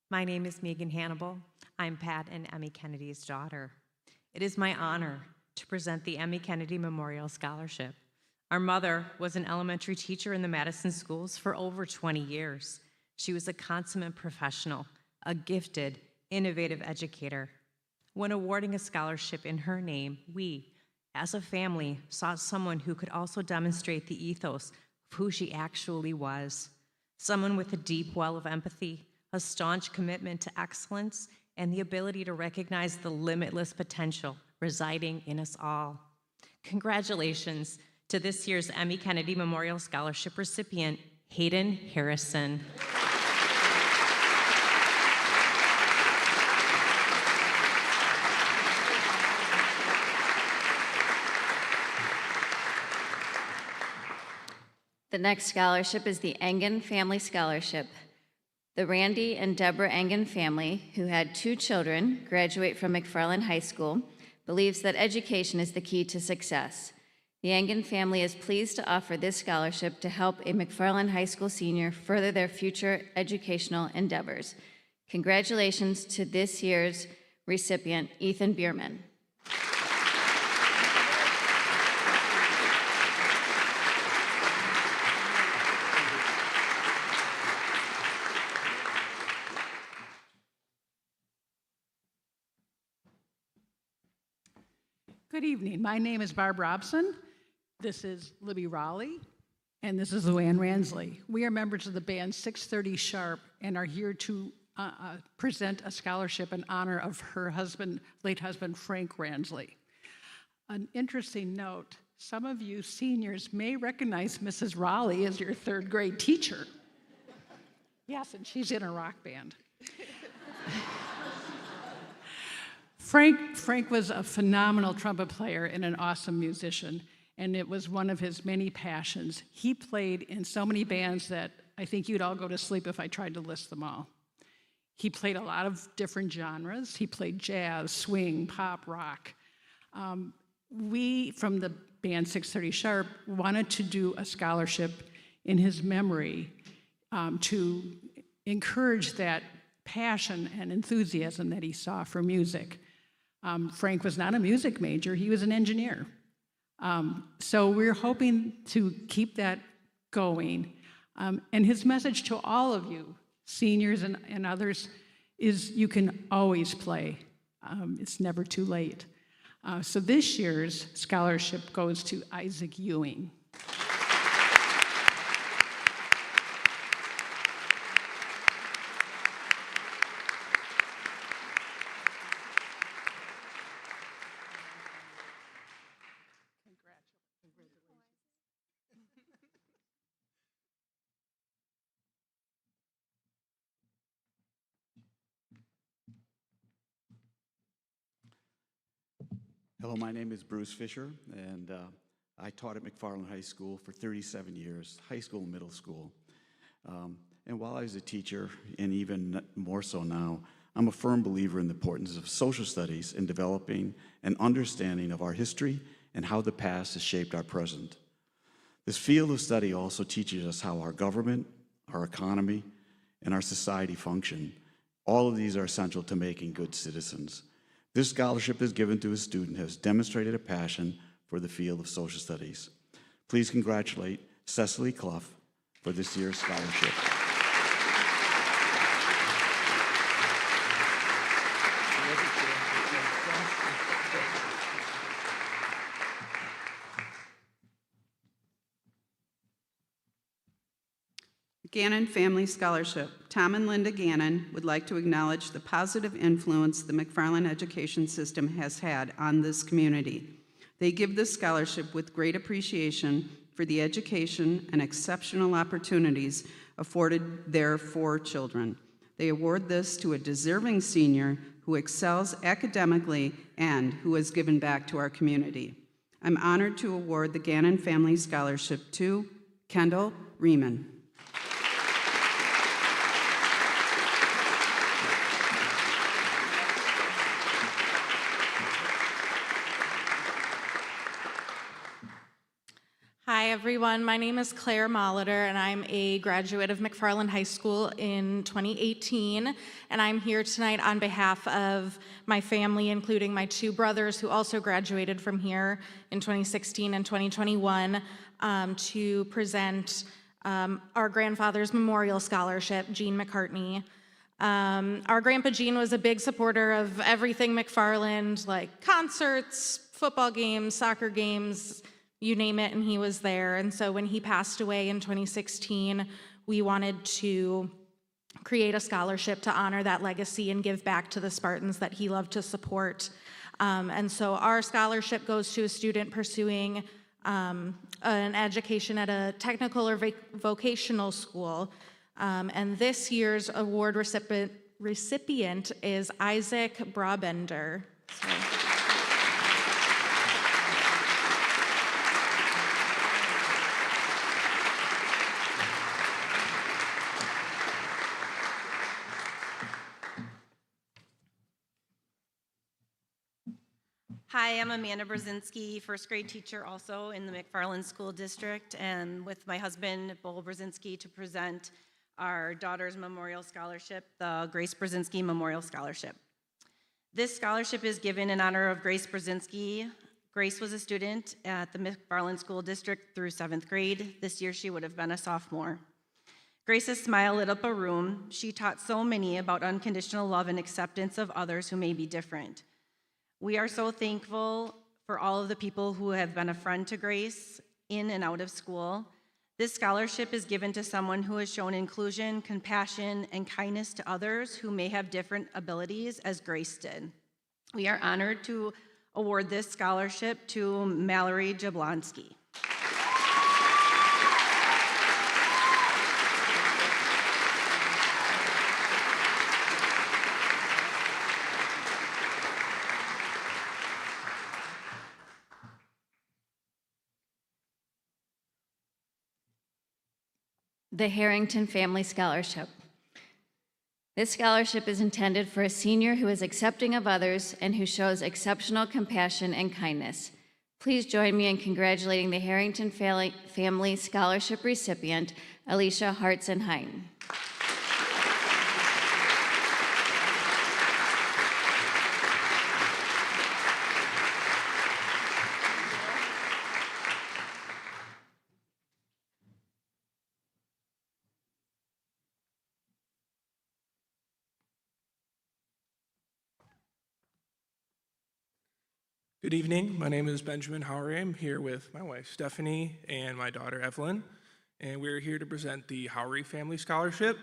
My name is Megan Hannibal. I'm Pat and Emmy Kennedy's daughter. It is my honor to present the Emmy Kennedy Memorial Scholarship. Our mother was an elementary teacher in the Madison schools for over 20 years. She was a consummate professional, a gifted, innovative educator. When awarding a scholarship in her name, we, as a family, sought someone who could also demonstrate the ethos of who she actually was. Someone with a deep well of empathy, a staunch commitment to excellence, and the ability to recognize the limitless potential residing in us all. Congratulations to this year's Emmy Kennedy Memorial Scholarship recipient, Hayden Harrison. The next scholarship is the Engen Family Scholarship. The Randy and Deborah Engen family, who had 2 children graduate from McFarland High School, believes that education is the key to success. The Engen family is pleased to offer this scholarship to help a McFarland High School senior further their future educational endeavors. Congratulations to this year's recipient, Ethan Bierman. Good evening. My name is Barb Robson. This is Libby Raleigh, and this is Luann Ransley. We are members of the band 630 Sharp and are here to present a scholarship in honor of her husband, late husband, Frank Ransley. An interesting note, some of you seniors may recognize Mrs. Raleigh as your 3rd grade teacher. Yes, and she's in a rock band. Frank was a phenomenal trumpet player and an awesome musician, and it was one of his many passions. He played in so many bands that I think you'd all go to sleep if I tried to list them all. He played a lot of different genres. He played jazz, swing, pop, rock. We, from the band 630 Sharp, wanted to do a scholarship in his memory to encourage that passion and enthusiasm that he saw for music. Frank was not a music major, he was an engineer. So we're hoping to keep that going. And his message to all of you, seniors and others, is you can always play. It's never too late. So this year's scholarship goes to Isaac Ewing. Hello, my name is Bruce Fisher, and I taught at McFarland High School for 37 years, high school and middle school. And while I was a teacher, and even more so now, I'm a firm believer in the importance of social studies in developing an understanding of our history and how the past has shaped our present. This field of study also teaches us how our government, our economy, and our society function. All of these are essential to making good citizens. This scholarship is given to a student who has demonstrated a passion for the field of social studies. Please congratulate Cecily Clough for this year's scholarship. Gannon Family Scholarship. Tom and Linda Gannon would like to acknowledge the positive influence the McFarland education system has had on this community. They give this scholarship with great appreciation for the education and exceptional opportunities afforded their 4 children. They award this to a deserving senior who excels academically and who has given back to our community. I'm honored to award the Gannon Family Scholarship to Kendall Riemann. Hi, everyone. My name is Claire Molitor, and I'm a graduate of McFarland High School in 2018. And I'm here tonight on behalf of my family, including my two brothers who also graduated from here in 2016 and 2021, to present our grandfather's memorial scholarship, Gene McCartney. Our grandpa Gene was a big supporter of everything McFarland, like concerts, football games, soccer games, you name it, and he was there. And so when he passed away in 2016, we wanted to create a scholarship to honor that legacy and give back to the Spartans that he loved to support. And so our scholarship goes to a student pursuing an education at a technical or vocational school. And this year's award recipient is Isaac Brabender. So. Hi, I'm Amanda Brzezinski, first grade teacher also in the McFarland School District, and with my husband, Bo Brzezinski, to present our daughter's memorial scholarship, the Grace Brzezinski Memorial Scholarship. This scholarship is given in honor of Grace Brzezinski. Grace was a student at the McFarland School District through 7th grade. This year she would have been a sophomore. Grace's smile lit up a room. She taught so many about unconditional love and acceptance of others who may be different. We are so thankful for all of the people who have been a friend to Grace in and out of school. This scholarship is given to someone who has shown inclusion, compassion, and kindness to others who may have different abilities as Grace did. We are honored to award this scholarship to Mallory Jablonski. The Harrington Family Scholarship. This scholarship is intended for a senior who is accepting of others and who shows exceptional compassion and kindness. Please join me in congratulating the Harrington Family Scholarship recipient, Alicia Hartzenheim. Good evening. My name is Benjamin Howery. I'm here with my wife Stephanie and my daughter Evelyn, and we're here to present the Howery Family Scholarship.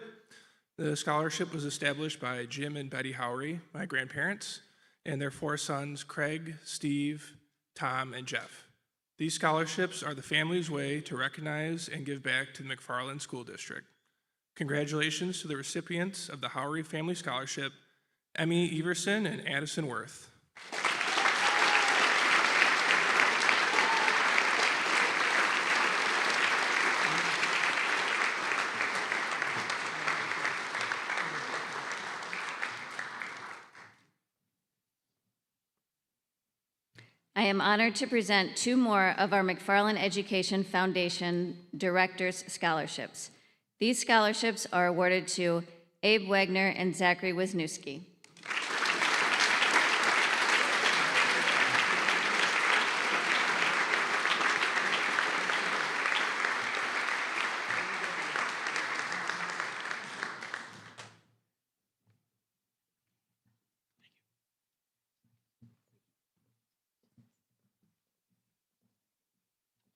The scholarship was established by Jim and Betty Howery, my grandparents, and their 4 sons, Craig, Steve, Tom, and Jeff. These scholarships are the family's way to recognize and give back to the McFarland School District. Congratulations to the recipients of the Howery Family Scholarship, Emmy Everson and Addison Worth. I am honored to present 2 more of our McFarland Education Foundation Directors Scholarships. These scholarships are awarded to Abe Wagner and Zachary Wisniewski.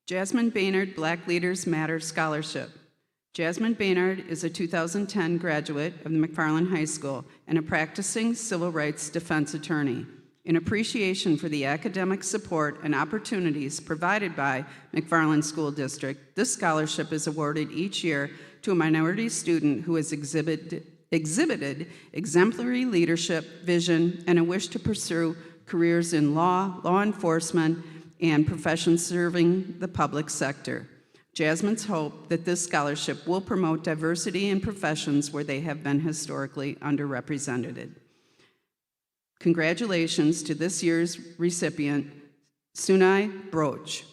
Jasmine Baynard Black Leaders Matter Scholarship. Jasmine Baynard is a 2010 graduate of the McFarland High School and a practicing civil rights defense attorney. In appreciation for the academic support and opportunities provided by McFarland School District, this scholarship is awarded each year to a minority student who has exhibited exemplary leadership, vision, and a wish to pursue careers in law, law enforcement, and professions serving the public sector. Jasmine's hope that this scholarship will promote diversity in professions where they have been historically underrepresented. Congratulations to this year's recipient, Sunai Broach.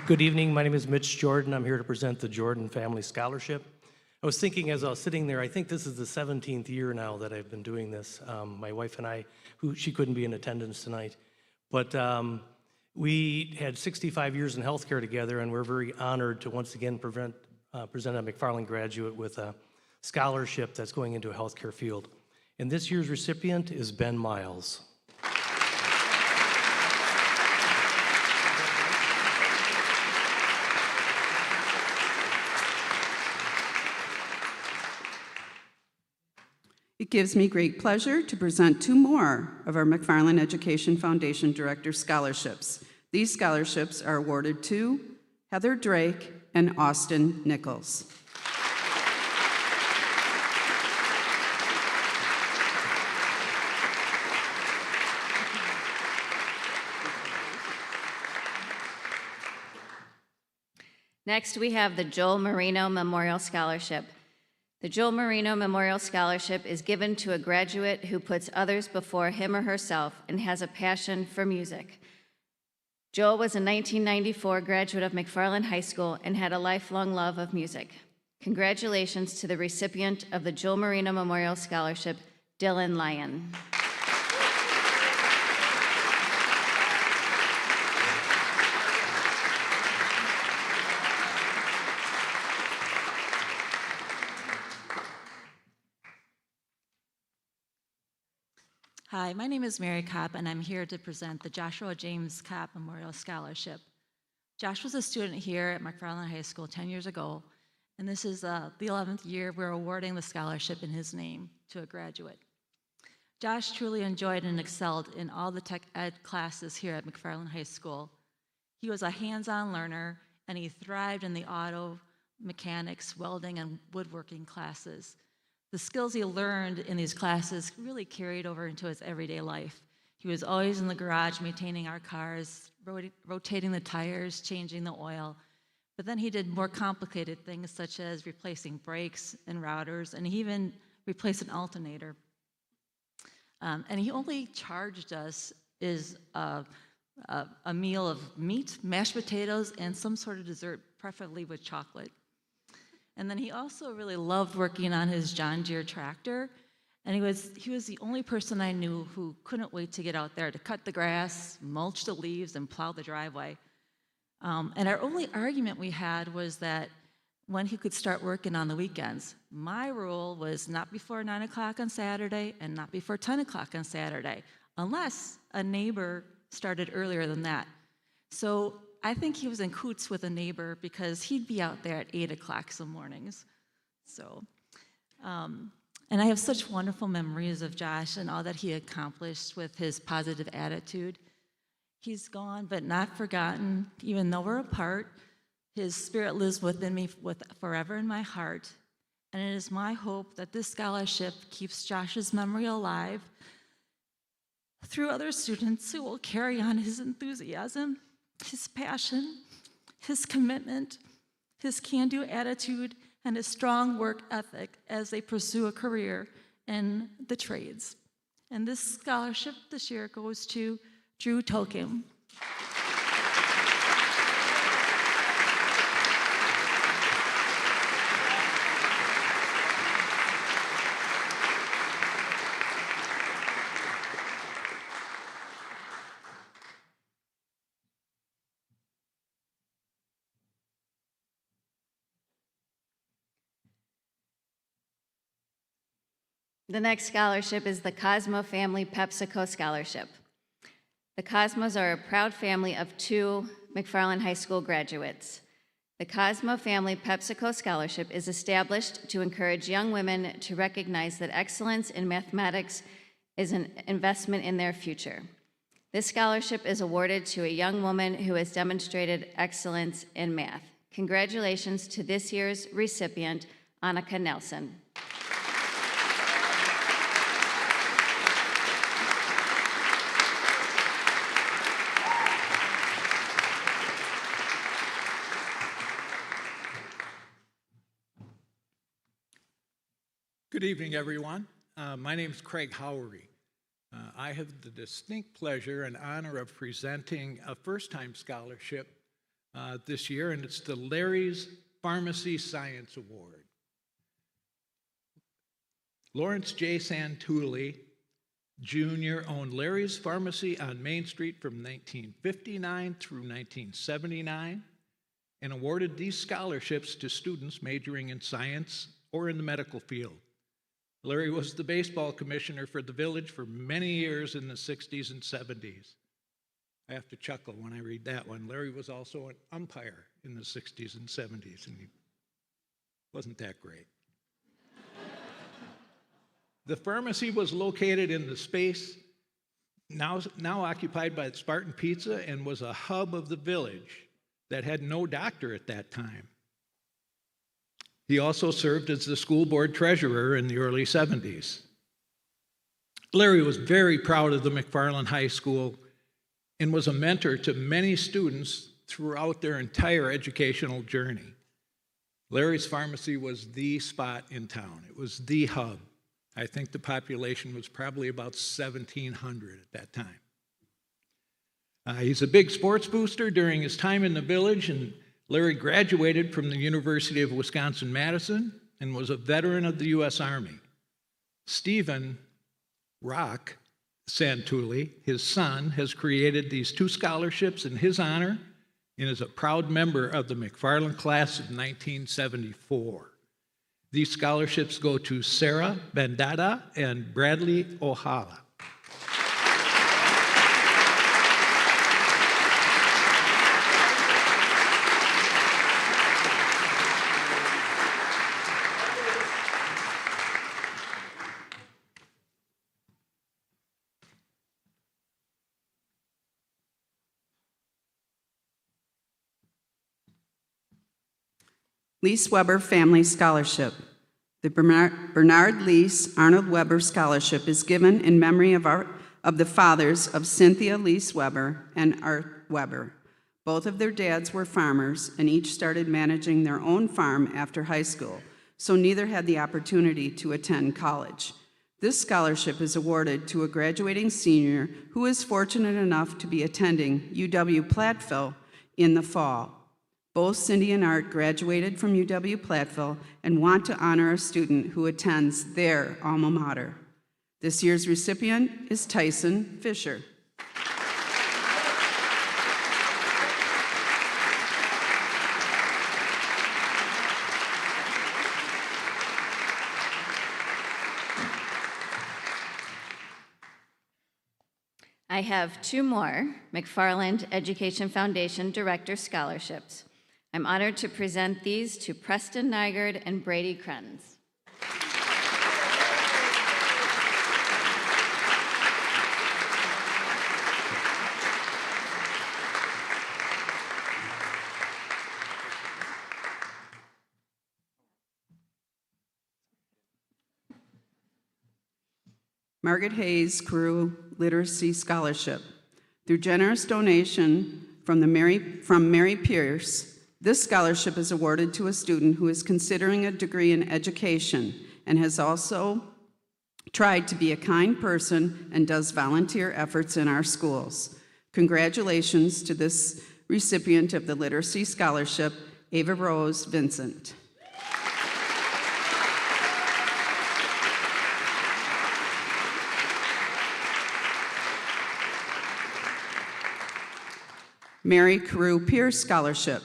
Good evening. My name is Mitch Jordan. I'm here to present the Jordan Family Scholarship. I was thinking as I was sitting there, I think this is the 17th year now that I've been doing this. My wife and I, she couldn't be in attendance tonight, but we had 65 years in healthcare together, and we're very honored to once again present a McFarland graduate with a scholarship that's going into a healthcare field. And this year's recipient is Ben Miles. It gives me great pleasure to present two more of our McFarland Education Foundation Director Scholarships. These scholarships are awarded to Heather Drake and Austin Nichols. Next, we have the Joel Marino Memorial Scholarship. The Joel Marino Memorial Scholarship is given to a graduate who puts others before him or herself and has a passion for music. Joel was a 1994 graduate of McFarland High School and had a lifelong love of music. Congratulations to the recipient of the Joel Marino Memorial Scholarship, Dylan Lyon. Hi, my name is Mary Kopp, and I'm here to present the Joshua James Kopp Memorial Scholarship. Josh was a student here at McFarland High School 10 years ago, and this is the 11th year we're awarding the scholarship in his name to a graduate. Josh truly enjoyed and excelled in all the tech ed classes here at McFarland High School. He was a hands-on learner, and he thrived in the auto, mechanics, welding, and woodworking classes. The skills he learned in these classes really carried over into his everyday life. He was always in the garage maintaining our cars, rotating the tires, changing the oil. But then he did more complicated things such as replacing brakes and routers, and he even replaced an alternator. And he only charged us is a meal of meat, mashed potatoes, and some sort of dessert, preferably with chocolate. And then he also really loved working on his John Deere tractor. And he was the only person I knew who couldn't wait to get out there to cut the grass, mulch the leaves, and plow the driveway. And our only argument we had was that when he could start working on the weekends. My rule was not before 9 o'clock on Saturday and not before 10 o'clock on Saturday, unless a neighbor started earlier than that. So I think he was in cahoots with a neighbor because he'd be out there at 8 o'clock some mornings. So, and I have such wonderful memories of Josh and all that he accomplished with his positive attitude. He's gone, but not forgotten. Even though we're apart, his spirit lives within me forever in my heart. And it is my hope that this scholarship keeps Josh's memory alive through other students who will carry on his enthusiasm, his passion, his commitment, his can-do attitude, and his strong work ethic as they pursue a career in the trades. And this scholarship this year goes to Drew Tolkien. The next scholarship is the Cosmo Family PepsiCo Scholarship. The Cosmos are a proud family of 2 McFarland High School graduates. The Cosmo Family PepsiCo Scholarship is established to encourage young women to recognize that excellence in mathematics is an investment in their future. This scholarship is awarded to a young woman who has demonstrated excellence in math. Congratulations to this year's recipient, Annika Nelson. Good evening, everyone. My name is Craig Howery. I have the distinct pleasure and honor of presenting a first-time scholarship this year, and it's the Larry's Pharmacy Science Award. Lawrence J. Santulli Jr. owned Larry's Pharmacy on Main Street from 1959 through 1979 and awarded these scholarships to students majoring in science or in the medical field. Larry was the baseball commissioner for the village for many years in the 60s and 70s. I have to chuckle when I read that one. Larry was also an umpire in the 60s and 70s, and he wasn't that great. The pharmacy was located in the space now occupied by Spartan Pizza and was a hub of the village that had no doctor at that time. He also served as the school board treasurer in the early 70s. Larry was very proud of the McFarland High School and was a mentor to many students throughout their entire educational journey. Larry's Pharmacy was the spot in town. It was the hub. I think the population was probably about 1,700 at that time. He's a big sports booster during his time in the village, and Larry graduated from the University of Wisconsin-Madison and was a veteran of the U.S. Army. Stephen Rock Santulli, his son, has created these 2 scholarships in his honor and is a proud member of the McFarland class of 1974. These scholarships go to Sarah Bandada and Bradley Ohala. Lise Weber Family Scholarship. The Bernard Lise Arnold Weber Scholarship is given in memory of the fathers of Cynthia Lise Weber and Art Weber. Both of their dads were farmers and each started managing their own farm after high school, so neither had the opportunity to attend college. This scholarship is awarded to a graduating senior who is fortunate enough to be attending UW-Platteville in the fall. Both Cindy and Art graduated from UW-Platteville and want to honor a student who attends their alma mater. This year's recipient is Tyson Fisher. I have 2 more McFarland Education Foundation Director Scholarships. I'm honored to present these to Preston Nygaard and Brady Krenz. Margaret Hayes Carew Literacy Scholarship. Through generous donation from Mary Pierce, this scholarship is awarded to a student who is considering a degree in education and has also tried to be a kind person and does volunteer efforts in our schools. Congratulations to this recipient of the Literacy Scholarship, Ava Rose Vincent. Mary Carew Pierce Scholarship.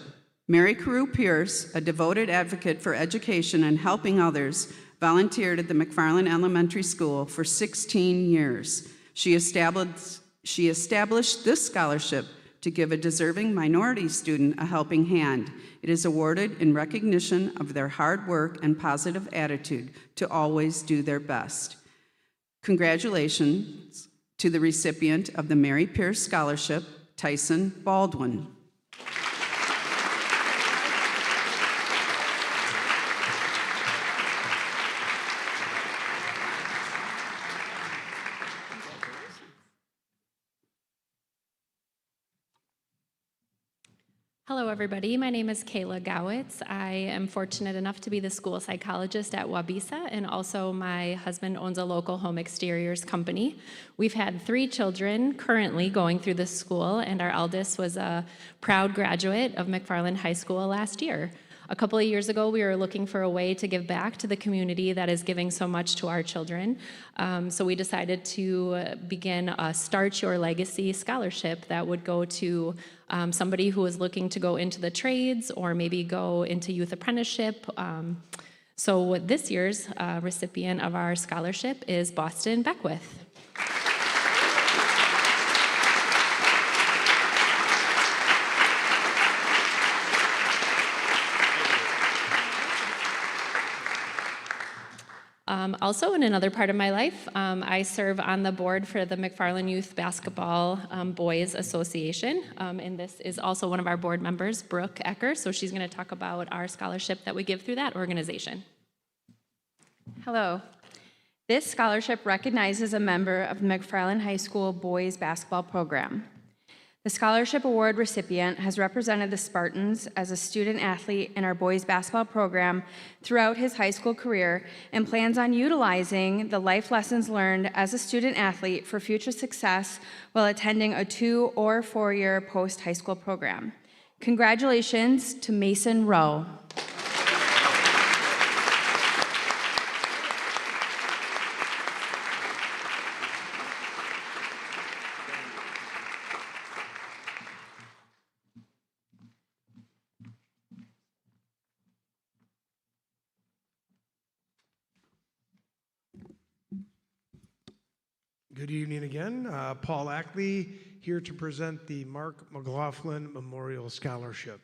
Mary Carew Pierce, a devoted advocate for education and helping others, volunteered at the McFarland Elementary School for 16 years. She established this scholarship to give a deserving minority student a helping hand. It is awarded in recognition of their hard work and positive attitude to always do their best. Congratulations to the recipient of the Mary Pierce Scholarship, Tyson Baldwin. Hello, everybody. My name is Kayla Gowitz. I am fortunate enough to be the school psychologist at Wabisa, and also my husband owns a local home exteriors company. We've had 3 children currently going through this school, and our eldest was a proud graduate of McFarland High School last year. A couple of years ago, we were looking for a way to give back to the community that is giving so much to our children. So we decided to begin a Start Your Legacy scholarship that would go to somebody who is looking to go into the trades or maybe go into youth apprenticeship. So this year's recipient of our scholarship is Boston Beckwith. Also, in another part of my life, I serve on the board for the McFarland Youth Basketball Boys Association, and this is also one of our board members, Brooke Ecker, so she's going to talk about our scholarship that we give through that organization. Hello. This scholarship recognizes a member of the McFarland High School Boys Basketball Program. The scholarship award recipient has represented the Spartans as a student athlete in our boys basketball program throughout his high school career and plans on utilizing the life lessons learned as a student athlete for future success while attending a 2- or 4-year post-high school program. Congratulations to Mason Rowe. Good evening again. Paul Ackley here to present the Mark McLaughlin Memorial Scholarship.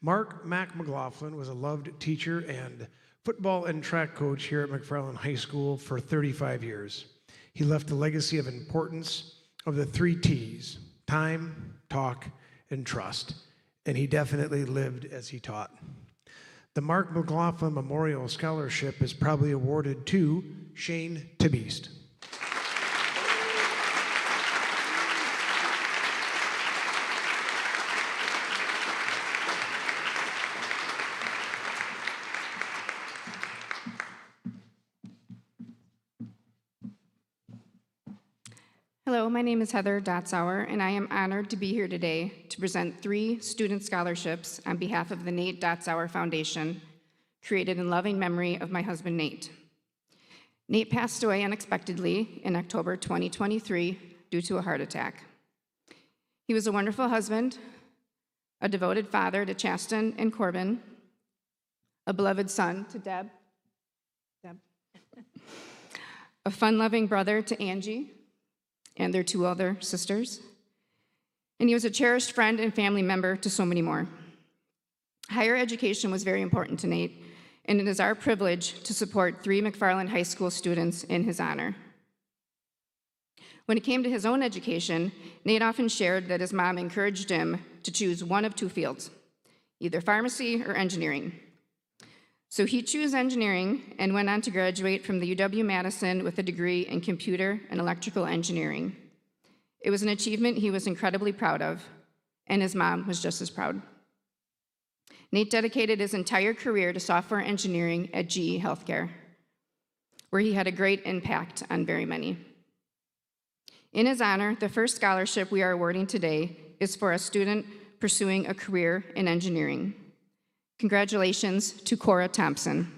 Mark Mac McLaughlin was a loved teacher and football and track coach here at McFarland High School for 35 years. He left a legacy of importance of the 3 T's: time, talk, and trust. And he definitely lived as he taught. The Mark McLaughlin Memorial Scholarship is proudly awarded to Shane Tibeast. Hello, my name is Heather Dotzauer, and I am honored to be here today to present 3 student scholarships on behalf of the Nate Dotzauer Foundation, created in loving memory of my husband, Nate. Nate passed away unexpectedly in October 2023 due to a heart attack. He was a wonderful husband, a devoted father to Chasten and Corbin, a beloved son to Deb, a fun-loving brother to Angie, and their 2 other sisters. And he was a cherished friend and family member to so many more. Higher education was very important to Nate, and it is our privilege to support 3 McFarland High School students in his honor. When it came to his own education, Nate often shared that his mom encouraged him to choose one of 2 fields, either pharmacy or engineering. So he chose engineering and went on to graduate from the UW-Madison with a degree in computer and electrical engineering. It was an achievement he was incredibly proud of, and his mom was just as proud. Nate dedicated his entire career to software engineering at GE Healthcare, where he had a great impact on very many. In his honor, the first scholarship we are awarding today is for a student pursuing a career in engineering. Congratulations to Cora Thompson.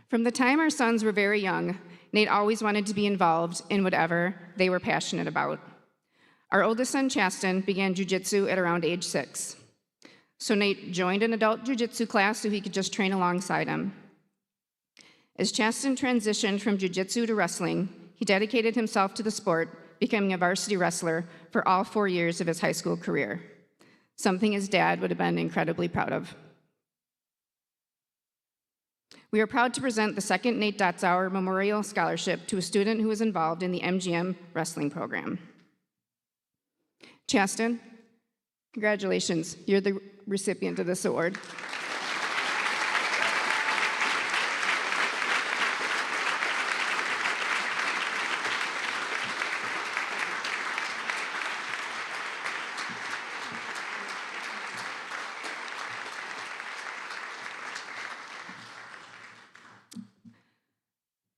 From the time our sons were very young, Nate always wanted to be involved in whatever they were passionate about. Our oldest son, Chasten, began jiu-jitsu at around age 6. So Nate joined an adult jiu-jitsu class so he could just train alongside him. As Chasten transitioned from jiu-jitsu to wrestling, he dedicated himself to the sport, becoming a varsity wrestler for all 4 years of his high school career, something his dad would have been incredibly proud of. We are proud to present the second Nate Dotzauer Memorial Scholarship to a student who was involved in the MGM wrestling program. Chasten, congratulations, you're the recipient of this award.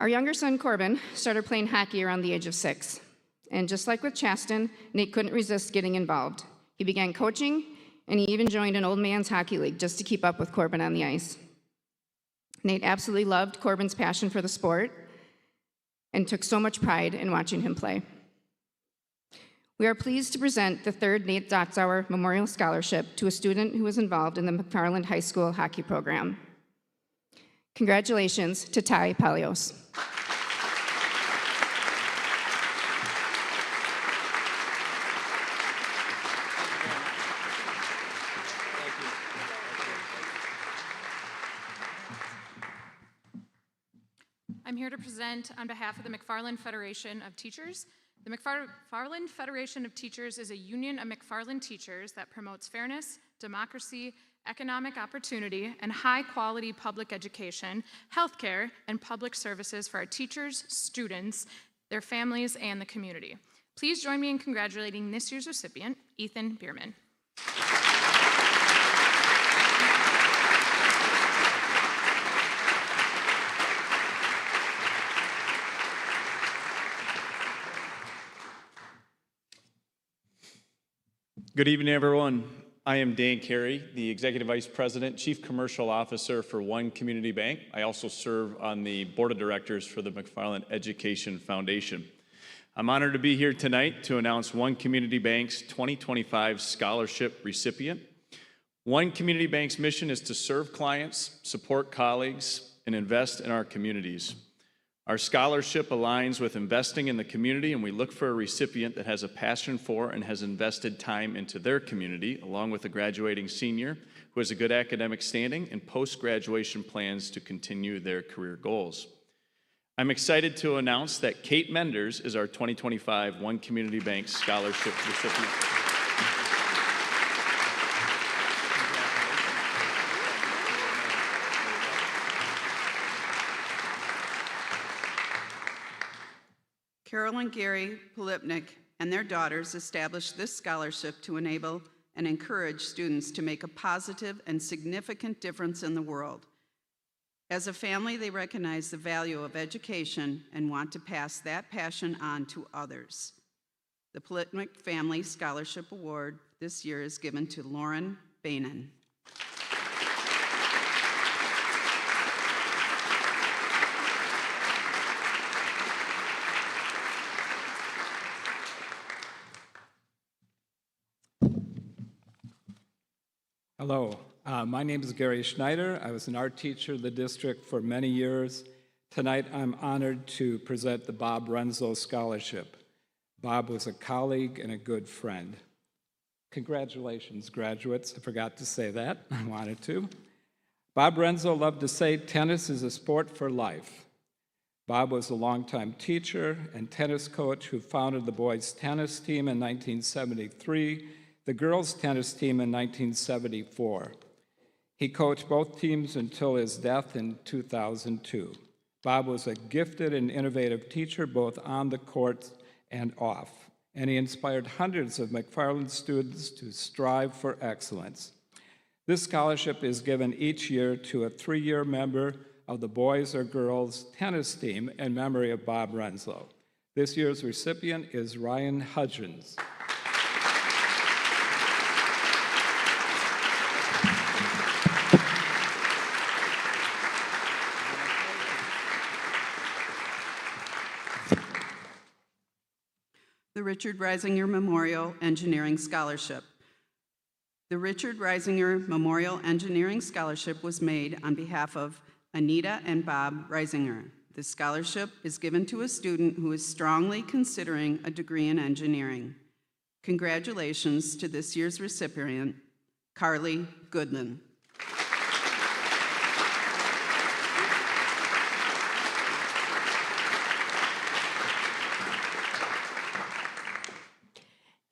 Our younger son, Corbin, started playing hockey around the age of 6. And just like with Chasten, Nate couldn't resist getting involved. He began coaching, and he even joined an old man's hockey league just to keep up with Corbin on the ice. Nate absolutely loved Corbin's passion for the sport and took so much pride in watching him play. We are pleased to present the third Nate Dotzauer Memorial Scholarship to a student who was involved in the McFarland High School hockey program. Congratulations to Ty Palios. I'm here to present on behalf of the McFarland Federation of Teachers. The McFarland Federation of Teachers is a union of McFarland teachers that promotes fairness, democracy, economic opportunity, and high-quality public education, healthcare, and public services for our teachers, students, their families, and the community. Please join me in congratulating this year's recipient, Ethan Bierman. Good evening, everyone. I am Dan Carey, the Executive Vice President, Chief Commercial Officer for One Community Bank. I also serve on the Board of Directors for the McFarland Education Foundation. I'm honored to be here tonight to announce One Community Bank's 2025 scholarship recipient. One Community Bank's mission is to serve clients, support colleagues, and invest in our communities. Our scholarship aligns with investing in the community, and we look for a recipient that has a passion for and has invested time into their community, along with a graduating senior who has a good academic standing and post-graduation plans to continue their career goals. I'm excited to announce that Kate Menders is our 2025 One Community Bank Scholarship recipient. Carol and Gary Polipnik and their daughters established this scholarship to enable and encourage students to make a positive and significant difference in the world. As a family, they recognize the value of education and want to pass that passion on to others. The Polipnik Family Scholarship Award this year is given to Lauren Bainan. Hello, my name is Gary Schneider. I was an art teacher in the district for many years. Tonight, I'm honored to present the Bob Renzo Scholarship. Bob was a colleague and a good friend. Congratulations, graduates. I forgot to say that. I wanted to. Bob Renzo loved to say, tennis is a sport for life. Bob was a longtime teacher and tennis coach who founded the boys' tennis team in 1973, the girls' tennis team in 1974. He coached both teams until his death in 2002. Bob was a gifted and innovative teacher both on the court and off, and he inspired hundreds of McFarland students to strive for excellence. This scholarship is given each year to a 3-year member of the boys or girls tennis team in memory of Bob Renzo. This year's recipient is Ryan Hudgens. The Richard Reisinger Memorial Engineering Scholarship. The Richard Reisinger Memorial Engineering Scholarship was made on behalf of Anita and Bob Reisinger. This scholarship is given to a student who is strongly considering a degree in engineering. Congratulations to this year's recipient, Carly Goodland.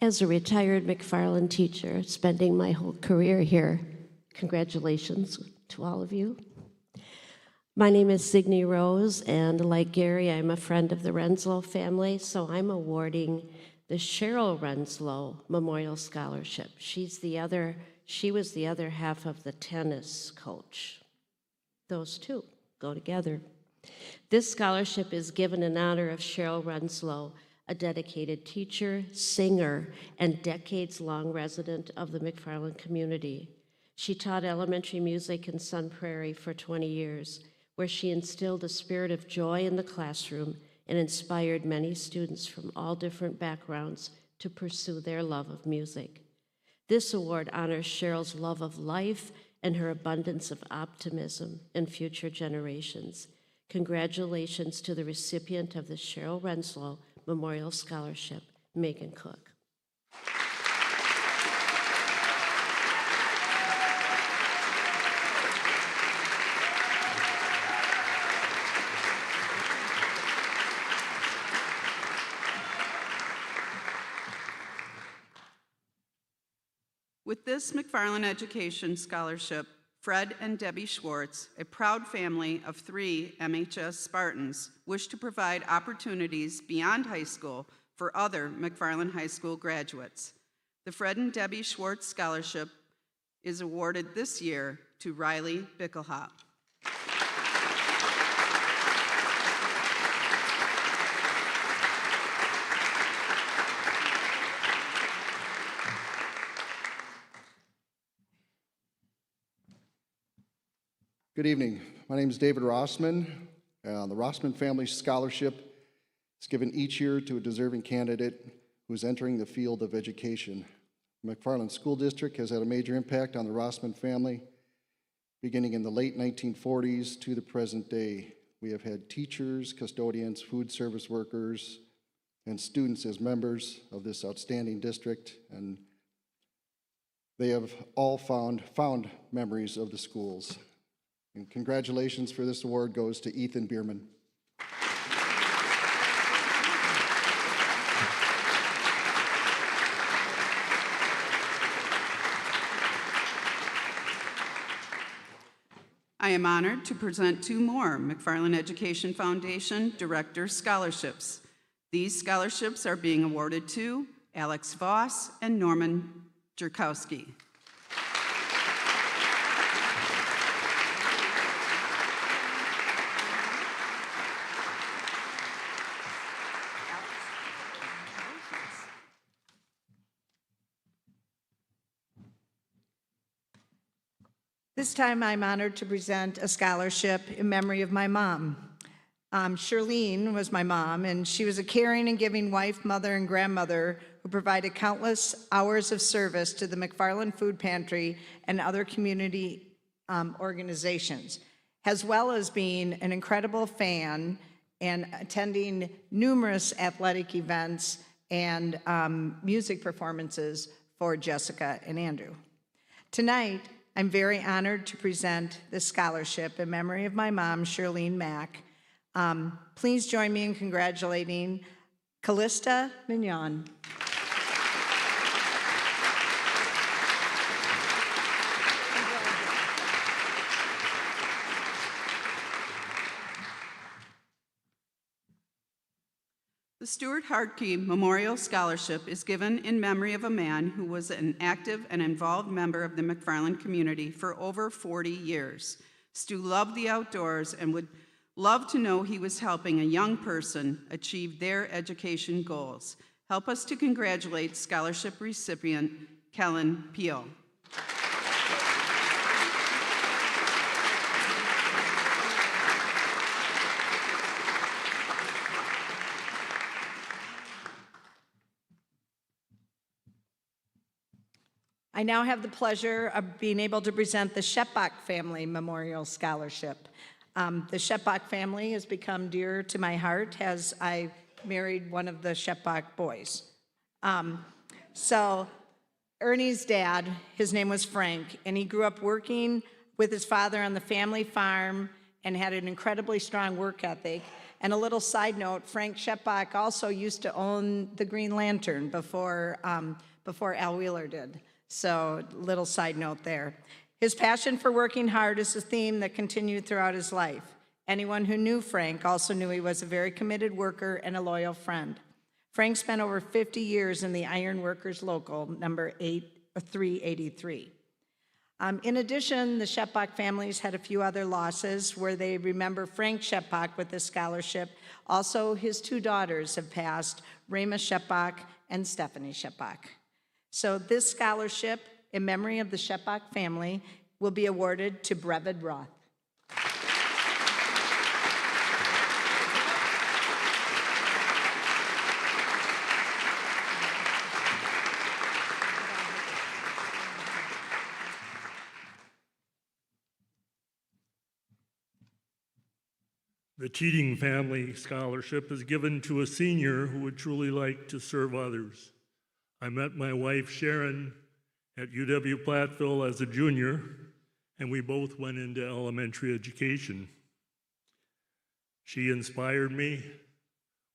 As a retired McFarland teacher, spending my whole career here, congratulations to all of you. My name is Signe Rose, and like Gary, I'm a friend of the Renslow family, so I'm awarding the Cheryl Renslow Memorial Scholarship. She was the other half of the tennis coach. Those two go together. This scholarship is given in honor of Cheryl Renslow, a dedicated teacher, singer, and decades-long resident of the McFarland community. She taught elementary music in Sun Prairie for 20 years, where she instilled a spirit of joy in the classroom and inspired many students from all different backgrounds to pursue their love of music. This award honors Cheryl's love of life and her abundance of optimism in future generations. Congratulations to the recipient of the Cheryl Renslow Memorial Scholarship, Megan Cook. With this McFarland Education Scholarship, Fred and Debbie Schwartz, a proud family of 3 MHS Spartans, wish to provide opportunities beyond high school for other McFarland High School graduates. The Fred and Debbie Schwartz Scholarship is awarded this year to Riley Bickelhop. Good evening. My name is David Rossman. The Rossman Family Scholarship is given each year to a deserving candidate who is entering the field of education. The McFarland School District has had a major impact on the Rossman family, beginning in the late 1940s to the present day. We have had teachers, custodians, food service workers, and students as members of this outstanding district, and they have all found memories of the schools. And congratulations for this award goes to Ethan Bierman. I am honored to present 2 more McFarland Education Foundation Director Scholarships. These scholarships are being awarded to Alex Voss and Norman Jerkowski. This time I'm honored to present a scholarship in memory of my mom. Shirlene was my mom, and she was a caring and giving wife, mother, and grandmother who provided countless hours of service to the McFarland Food Pantry and other community organizations, as well as being an incredible fan and attending numerous athletic events and music performances for Jessica and Andrew. Tonight, I'm very honored to present this scholarship in memory of my mom, Shirlene Mack. Please join me in congratulating Callista Mignon. The Stuart Hartke Memorial Scholarship is given in memory of a man who was an active and involved member of the McFarland community for over 40 years. Stu loved the outdoors and would love to know he was helping a young person achieve their education goals. Help us to congratulate scholarship recipient Kellen Pio. I now have the pleasure of being able to present the Shepbach Family Memorial Scholarship. The Shepbach family has become dear to my heart as I married one of the Shepbach boys. So Ernie's dad, his name was Frank, and he grew up working with his father on the family farm and had an incredibly strong work ethic. And a little side note, Frank Shepbach also used to own the Green Lantern before Al Wheeler did. So, little side note there. His passion for working hard is a theme that continued throughout his life. Anyone who knew Frank also knew he was a very committed worker and a loyal friend. Frank spent over 50 years in the Iron Workers Local, number 383. In addition, the Shepbach families had a few other losses where they remember Frank Shepbach with this scholarship. Also, his two daughters have passed, Rema Shepbach and Stephanie Shepbach. So this scholarship, in memory of the Shepbach family, will be awarded to Brevid Roth. The Cheating Family Scholarship is given to a senior who would truly like to serve others. I met my wife Sharon at UW-Platteville as a junior, and we both went into elementary education. She inspired me.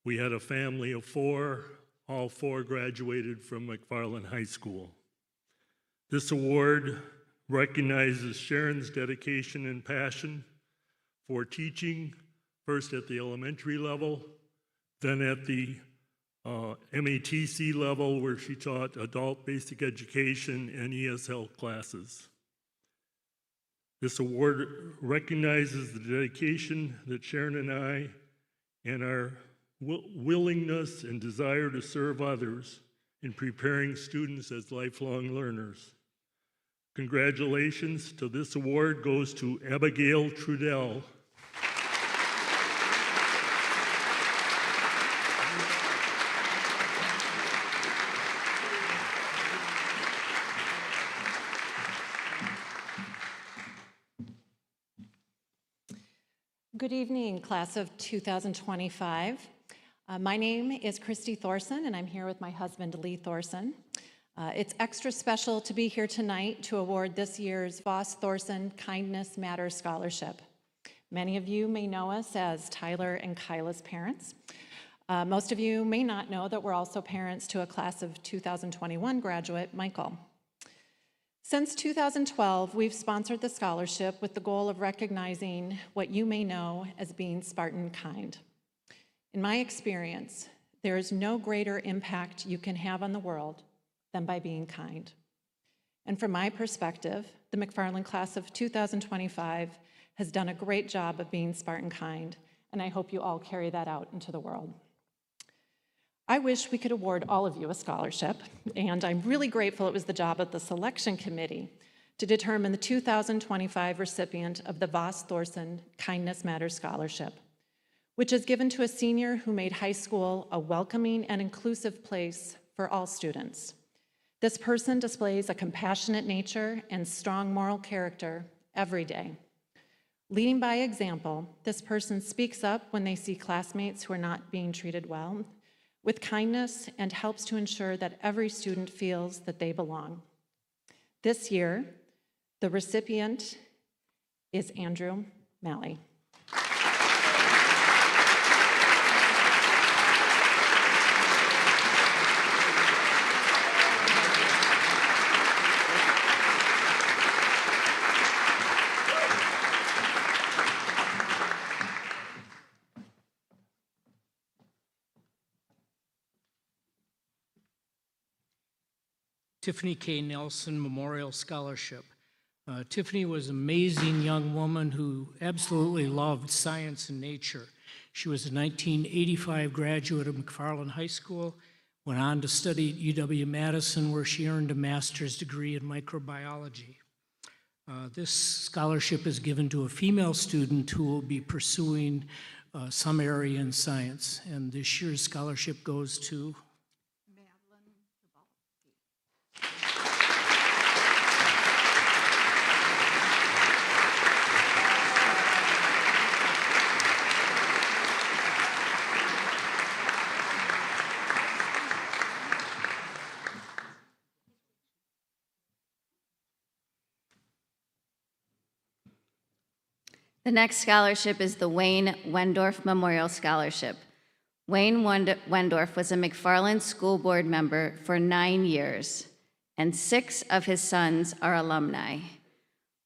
We had a family of four. All four graduated from McFarland High School. This award recognizes Sharon's dedication and passion for teaching, first at the elementary level, then at the MATC level, where she taught adult basic education and ESL classes. This award recognizes the dedication that Sharon and I and our willingness and desire to serve others in preparing students as lifelong learners. Congratulations to this award goes to Abigail Trudell. Good evening, class of 2025. My name is Christy Thorson, and I'm here with my husband, Lee Thorson. It's extra special to be here tonight to award this year's Voss Thorson Kindness Matters Scholarship. Many of you may know us as Tyler and Kyla's parents. Most of you may not know that we're also parents to a class of 2021 graduate, Michael. Since 2012, we've sponsored the scholarship with the goal of recognizing what you may know as being Spartan kind. In my experience, there is no greater impact you can have on the world than by being kind. And from my perspective, the McFarland class of 2025 has done a great job of being Spartan kind, and I hope you all carry that out into the world. I wish we could award all of you a scholarship, and I'm really grateful it was the job of the selection committee to determine the 2025 recipient of the Voss Thorson Kindness Matters Scholarship, which is given to a senior who made high school a welcoming and inclusive place for all students. This person displays a compassionate nature and strong moral character every day. Leading by example, this person speaks up when they see classmates who are not being treated well, with kindness, and helps to ensure that every student feels that they belong. This year, the recipient is Andrew Malley. Tiffany K. Nelson Memorial Scholarship. Tiffany was an amazing young woman who absolutely loved science and nature. She was a 1985 graduate of McFarland High School, went on to study at UW-Madison, where she earned a master's degree in microbiology. This scholarship is given to a female student who will be pursuing some area in science, and this year's scholarship goes to The next scholarship is the Wayne Wendorf Memorial Scholarship. Wayne Wendorf was a McFarland School Board member for 9 years, and 6 of his sons are alumni.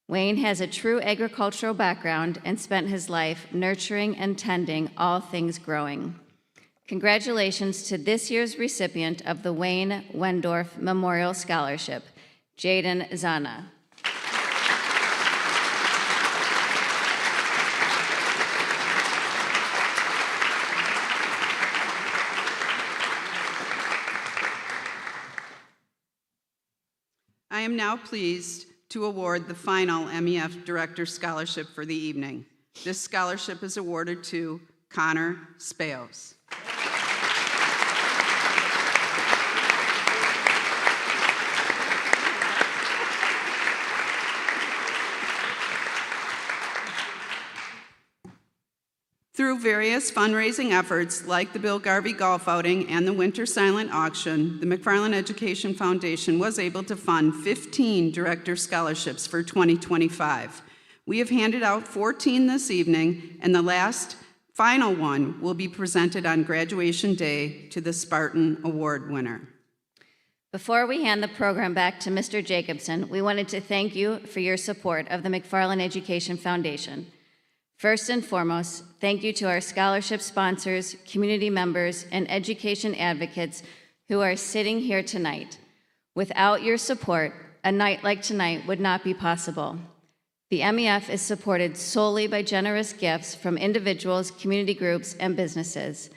Wayne has a true agricultural background and spent his life nurturing and tending all things growing. Congratulations to this year's recipient of the Wayne Wendorf Memorial Scholarship, Jaden Zana. I am now pleased to award the final MEF Director Scholarship for the evening. This scholarship is awarded to Connor Speos. Through various fundraising efforts like the Bill Garvey Golf Outing and the Winter Silent Auction, the McFarland Education Foundation was able to fund 15 Director Scholarships for 2025. We have handed out 14 this evening, and the last final one will be presented on graduation day to the Spartan Award winner. Before we hand the program back to Mr. Jacobson, we wanted to thank you for your support of the McFarland Education Foundation. First and foremost, thank you to our scholarship sponsors, community members, and education advocates who are sitting here tonight. Without your support, a night like tonight would not be possible. The MEF is supported solely by generous gifts from individuals, community groups, and businesses.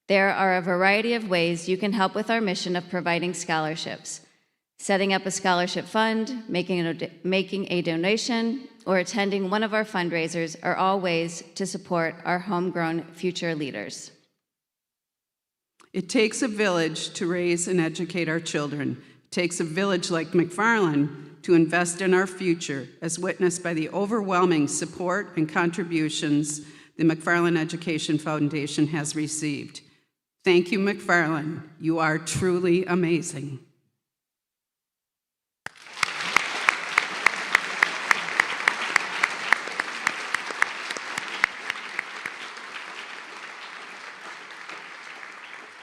There are a variety of ways you can help with our mission of providing scholarships. Setting up a scholarship fund, making a donation, or attending one of our fundraisers are all ways to support our homegrown future leaders. It takes a village to raise and educate our children. It takes a village like McFarland to invest in our future, as witnessed by the overwhelming support and contributions the McFarland Education Foundation has received. Thank you, McFarland. You are truly amazing.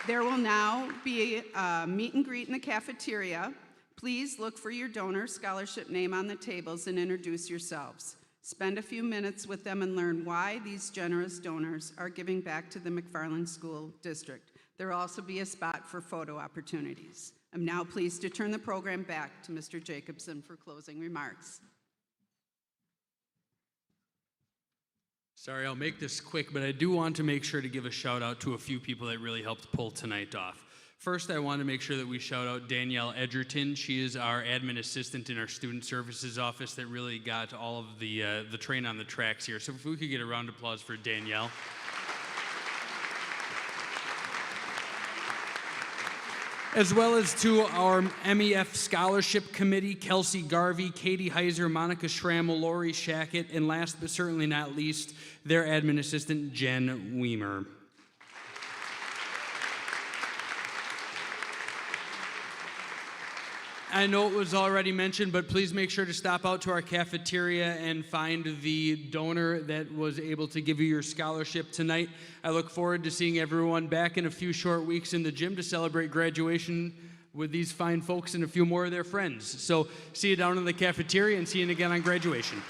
There will now be a meet and greet in the cafeteria. Please look for your donor scholarship name on the tables and introduce yourselves. Spend a few minutes with them and learn why these generous donors are giving back to the McFarland School District. There will also be a spot for photo opportunities. I'm now pleased to turn the program back to Mr. Jacobson for closing remarks. Sorry, I'll make this quick, but I do want to make sure to give a shout out to a few people that really helped pull tonight off. First, I want to make sure that we shout out Danielle Edgerton. She is our admin assistant in our student services office that really got all of the train on the tracks here. So if we could get a round of applause for Danielle. As well as to our MEF Scholarship Committee, Kelsey Garvey, Katie Heiser, Monica Schrammel, Lori Shackett, and last but certainly not least, their admin assistant, Jen Weimer. I know it was already mentioned, but please make sure to stop out to our cafeteria and find the donor that was able to give you your scholarship tonight. I look forward to seeing everyone back in a few short weeks in the gym to celebrate graduation with these fine folks and a few more of their friends. So see you down in the cafeteria and see you again on graduation.